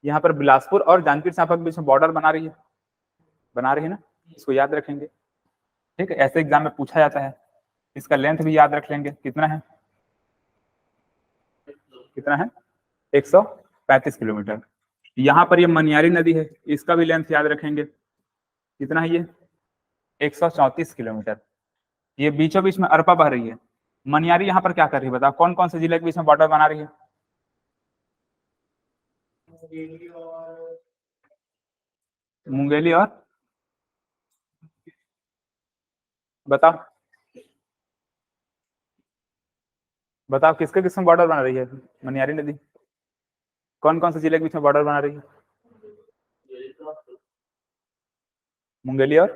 यहाँ पर बिलासपुर और जांजगीर चांपा के बीच में बॉर्डर बना रही है, बना रही है ना, इसको याद रखेंगे। ठीक है, ऐसे एग्जाम में पूछा जाता है। इसका लेंथ भी याद रख लेंगे, कितना है, कितना है, 135 किलोमीटर। यहाँ पर ये मनियारी नदी है, इसका भी लेंथ याद रखेंगे, कितना है ये 134 किलोमीटर। ये बीचों बीच में अरपा बह रही है। मनियारी यहाँ पर क्या कर रही है बताओ, कौन कौन से जिले के बीच में बॉर्डर बना रही है? मुंगेली और बताओ बताओ किसके किसमें बॉर्डर बना रही है मनियारी नदी? कौन कौन से जिले के बीच में बॉर्डर बना रही है? मुंगेली और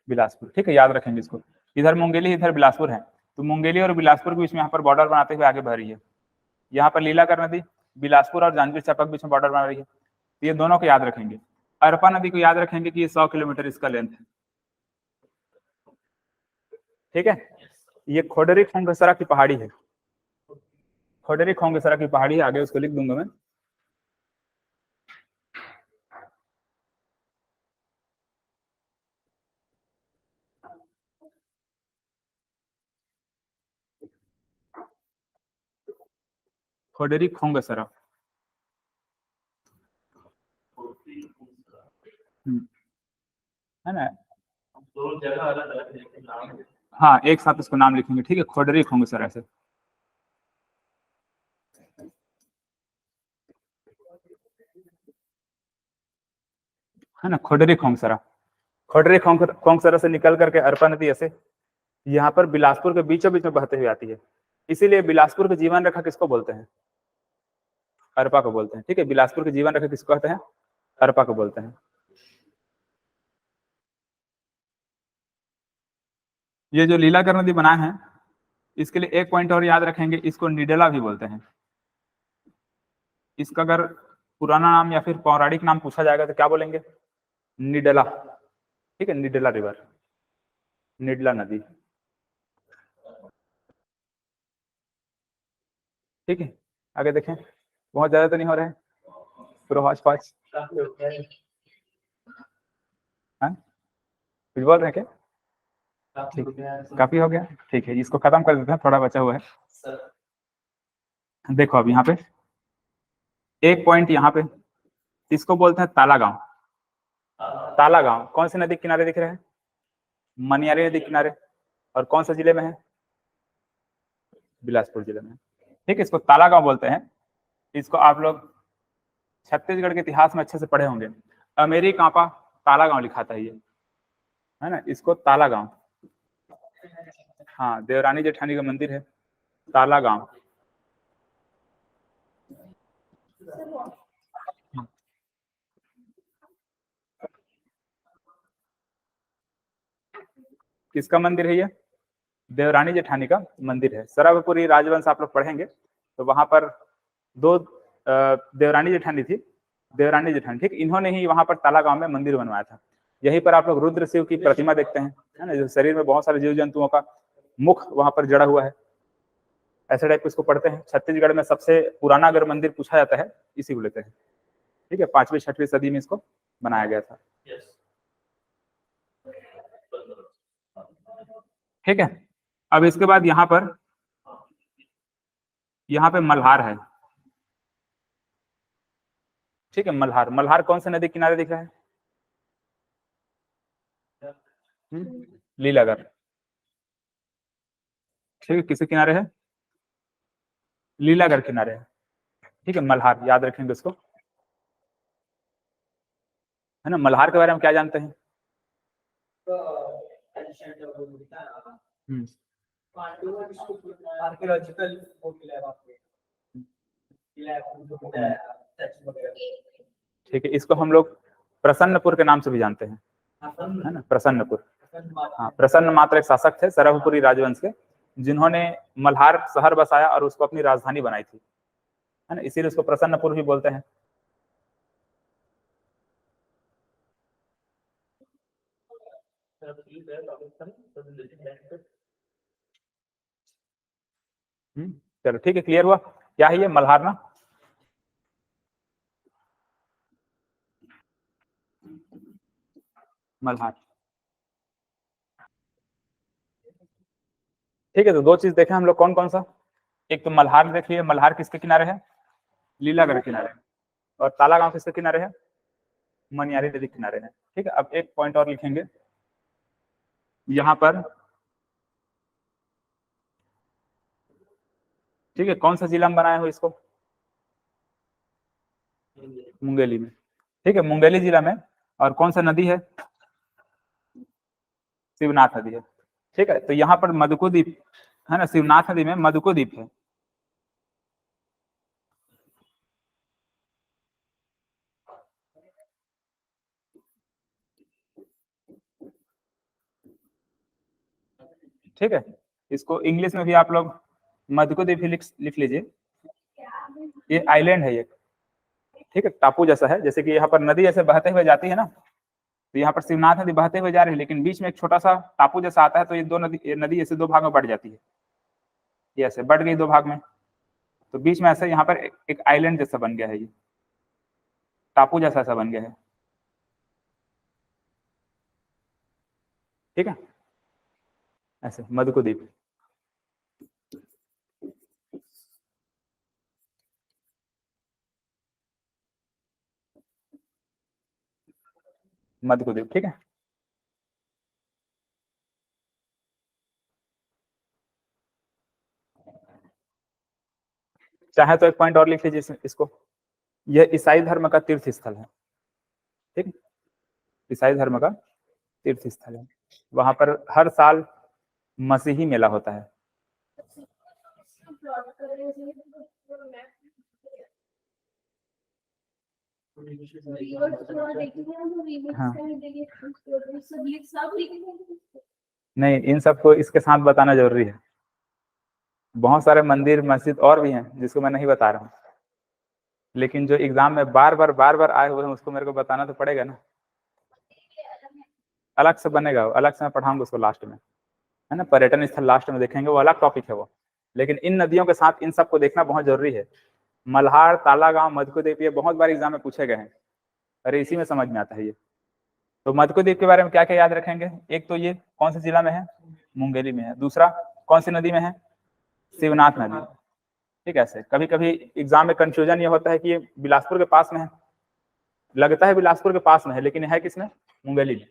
बिलासपुर, ठीक है, याद रखेंगे इसको। इधर मुंगेली इधर बिलासपुर है, तो मुंगेली और बिलासपुर के बीच में यहाँ पर बॉर्डर बनाते हुए आगे बढ़ रही है। यहाँ पर लीलाकर नदी बिलासपुर और जांजगीर चांपा के बीच में बॉर्डर बना रही है, तो ये दोनों को याद रखेंगे। अरपा नदी को याद रखेंगे कि ये 100 किलोमीटर इसका लेंथ है, ठीक है। ये खोडरी खोंगसरा की पहाड़ी है, खोडरी खोंगसरा की पहाड़ी है, आगे उसको लिख दूंगा मैं। खोडरी खोंगसरा, है ना? दो जगह अलग अलग नाम है। हाँ, एक साथ इसको नाम लिखेंगे, ठीक है, खोडरी खोंगसरा से। है ना, खोडरी खोंगसरा, खोडरी खोंगसरा से निकल करके अरपा नदी ऐसे यहाँ पर बिलासपुर के बीचों बीच में बहते हुए आती है। इसीलिए बिलासपुर के जीवन रेखा किसको बोलते हैं? अरपा को बोलते हैं, ठीक है। बिलासपुर के जीवन रेखा किसको कहते हैं? अरपा को बोलते हैं। ये जो लीलाकर नदी बनाए हैं, इसके लिए एक पॉइंट और याद रखेंगे, इसको निडेला भी बोलते हैं। इसका अगर पुराना नाम या फिर पौराणिक नाम पूछा जाएगा तो क्या बोलेंगे? निडेला, ठीक है, निडेला रिवर, निडला नदी, ठीक है। आगे देखें, बहुत ज्यादा तो नहीं हो रहा है, पूरा पाँच पाँच, हाँ कुछ बोल रहे हैं क्या? ठीक, काफी हो गया, ठीक है, इसको खत्म कर देते हैं, थोड़ा बचा हुआ है। देखो अब यहाँ पे एक पॉइंट, यहाँ पे इसको बोलते हैं ताला गांव। ताला गांव कौन सी नदी किनारे दिख रहे हैं? मनियारी नदी किनारे, और कौन सा जिले में है? बिलासपुर जिले में, ठीक है। इसको ताला गांव बोलते हैं। इसको आप लोग छत्तीसगढ़ के इतिहास में अच्छे से पढ़े होंगे, अमेरी कांपा ताला गांव लिखा था ये, है ना, इसको ताला गांव। हाँ, देवरानी जेठानी का मंदिर है, ताला गांव। किसका मंदिर है ये? देवरानी जेठानी का मंदिर है। सरभपुरी राजवंश आप लोग पढ़ेंगे तो वहां पर दो देवरानी जेठानी थी, देवरानी जेठानी, ठीक, इन्होंने ही वहां पर ताला गांव में मंदिर बनवाया था। यहीं पर आप लोग रुद्र शिव की प्रतिमा देखते हैं, है ना, जो शरीर में बहुत सारे जीव जंतुओं का मुख वहां पर जड़ा हुआ है, ऐसे टाइप इसको पढ़ते हैं। छत्तीसगढ़ में सबसे पुराना अगर मंदिर पूछा जाता है इसी को लेते हैं, ठीक है, 5वीं 6वीं सदी में इसको बनाया गया था, ठीक है। अब इसके बाद यहाँ पे मल्हार है, ठीक है, मल्हार। मल्हार कौन से नदी किनारे दिख रहा है? लीलागर, ठीक है, किसी किनारे है? लीलागर किनारे है, ठीक है, मल्हार याद रखेंगे उसको, है ना। मल्हार के बारे में क्या जानते हैं? आर्कियोलॉजिकल ठीक है, इसको हम लोग प्रसन्नपुर के नाम से भी जानते हैं, है ना, प्रसन्नपुर। हाँ, प्रसन्न मात्र एक शासक थे सरभपुरी राजवंश के, जिन्होंने मल्हार शहर बसाया और उसको अपनी राजधानी बनाई थी, है ना, इसीलिए उसको प्रसन्नपुर भी बोलते हैं। चलो ठीक है, क्लियर हुआ क्या है ये मल्हार ना? मल्हार, ठीक है। तो दो चीज देखें हम लोग, कौन कौन सा? एक तो मल्हार देख लिए, मल्हार किसके किनारे है? लीलागढ़ किनारे, और तालागांव किसके किनारे है? मनियारी नदी किनारे है। ठीक है, अब एक पॉइंट और लिखेंगे यहाँ पर। ठीक है, कौन सा जिला में बनाए हो इसको? मुंगेली में। ठीक है, मुंगेली जिला में। और कौन सा नदी है? शिवनाथ नदी है। ठीक है, तो यहाँ पर मधुको द्वीप है ना, शिवनाथ नदी में मधुको द्वीप है। ठीक है, इसको इंग्लिश में भी आप लोग मधुको द्वीप लिख लीजिए। ये आइलैंड है ये। ठीक है, टापू जैसा है, जैसे कि यहाँ पर नदी ऐसे बहते हुए जाती है ना, तो यहाँ पर शिवनाथ नदी बहते हुए जा रही है, लेकिन बीच में एक छोटा सा टापू जैसा आता है, तो ये नदी ऐसे दो भाग में बढ़ जाती है। ये ऐसे बढ़ गई दो भाग में, तो बीच में ऐसे यहाँ पर एक आइलैंड जैसा बन गया है, ये टापू जैसा ऐसा बन गया है। ठीक है, ऐसे मधुको द्वीप। मधुको द्वीप। ठीक है, चाहे तो एक पॉइंट और लिख लीजिए इसको। यह ईसाई धर्म का तीर्थ स्थल है। ठीक है, ईसाई धर्म का तीर्थ स्थल है। वहां पर हर साल मसीही मेला होता है। हाँ, नहीं, इन सबको इसके साथ बताना जरूरी है। बहुत सारे मंदिर मस्जिद और भी हैं जिसको मैं नहीं बता रहा हूँ, लेकिन जो एग्जाम में बार बार आए हुए हैं उसको मेरे को बताना तो पड़ेगा ना। अलग से बनेगा, अलग से मैं पढ़ाऊंगा उसको लास्ट में, है ना। पर्यटन स्थल लास्ट में देखेंगे, वो अलग टॉपिक है वो। लेकिन इन नदियों के साथ इन सबको देखना बहुत जरूरी है। मल्हार, तालागांव, मधुको द्वीप, ये बहुत बार एग्जाम में पूछे गए हैं। अरे इसी में समझ में आता है ये। तो मधुको द्वीप के बारे में क्या क्या याद रखेंगे? एक तो ये कौन से जिला में है? मुंगेली में है। दूसरा कौन सी नदी में है? शिवनाथ नदी। ठीक है, ऐसे कभी कभी एग्जाम में कंफ्यूजन ये होता है कि ये बिलासपुर के पास में है, लगता है बिलासपुर के पास में है, लेकिन है किसमें? मुंगेली में।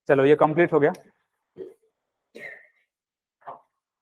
चलो, ये कंप्लीट हो गया।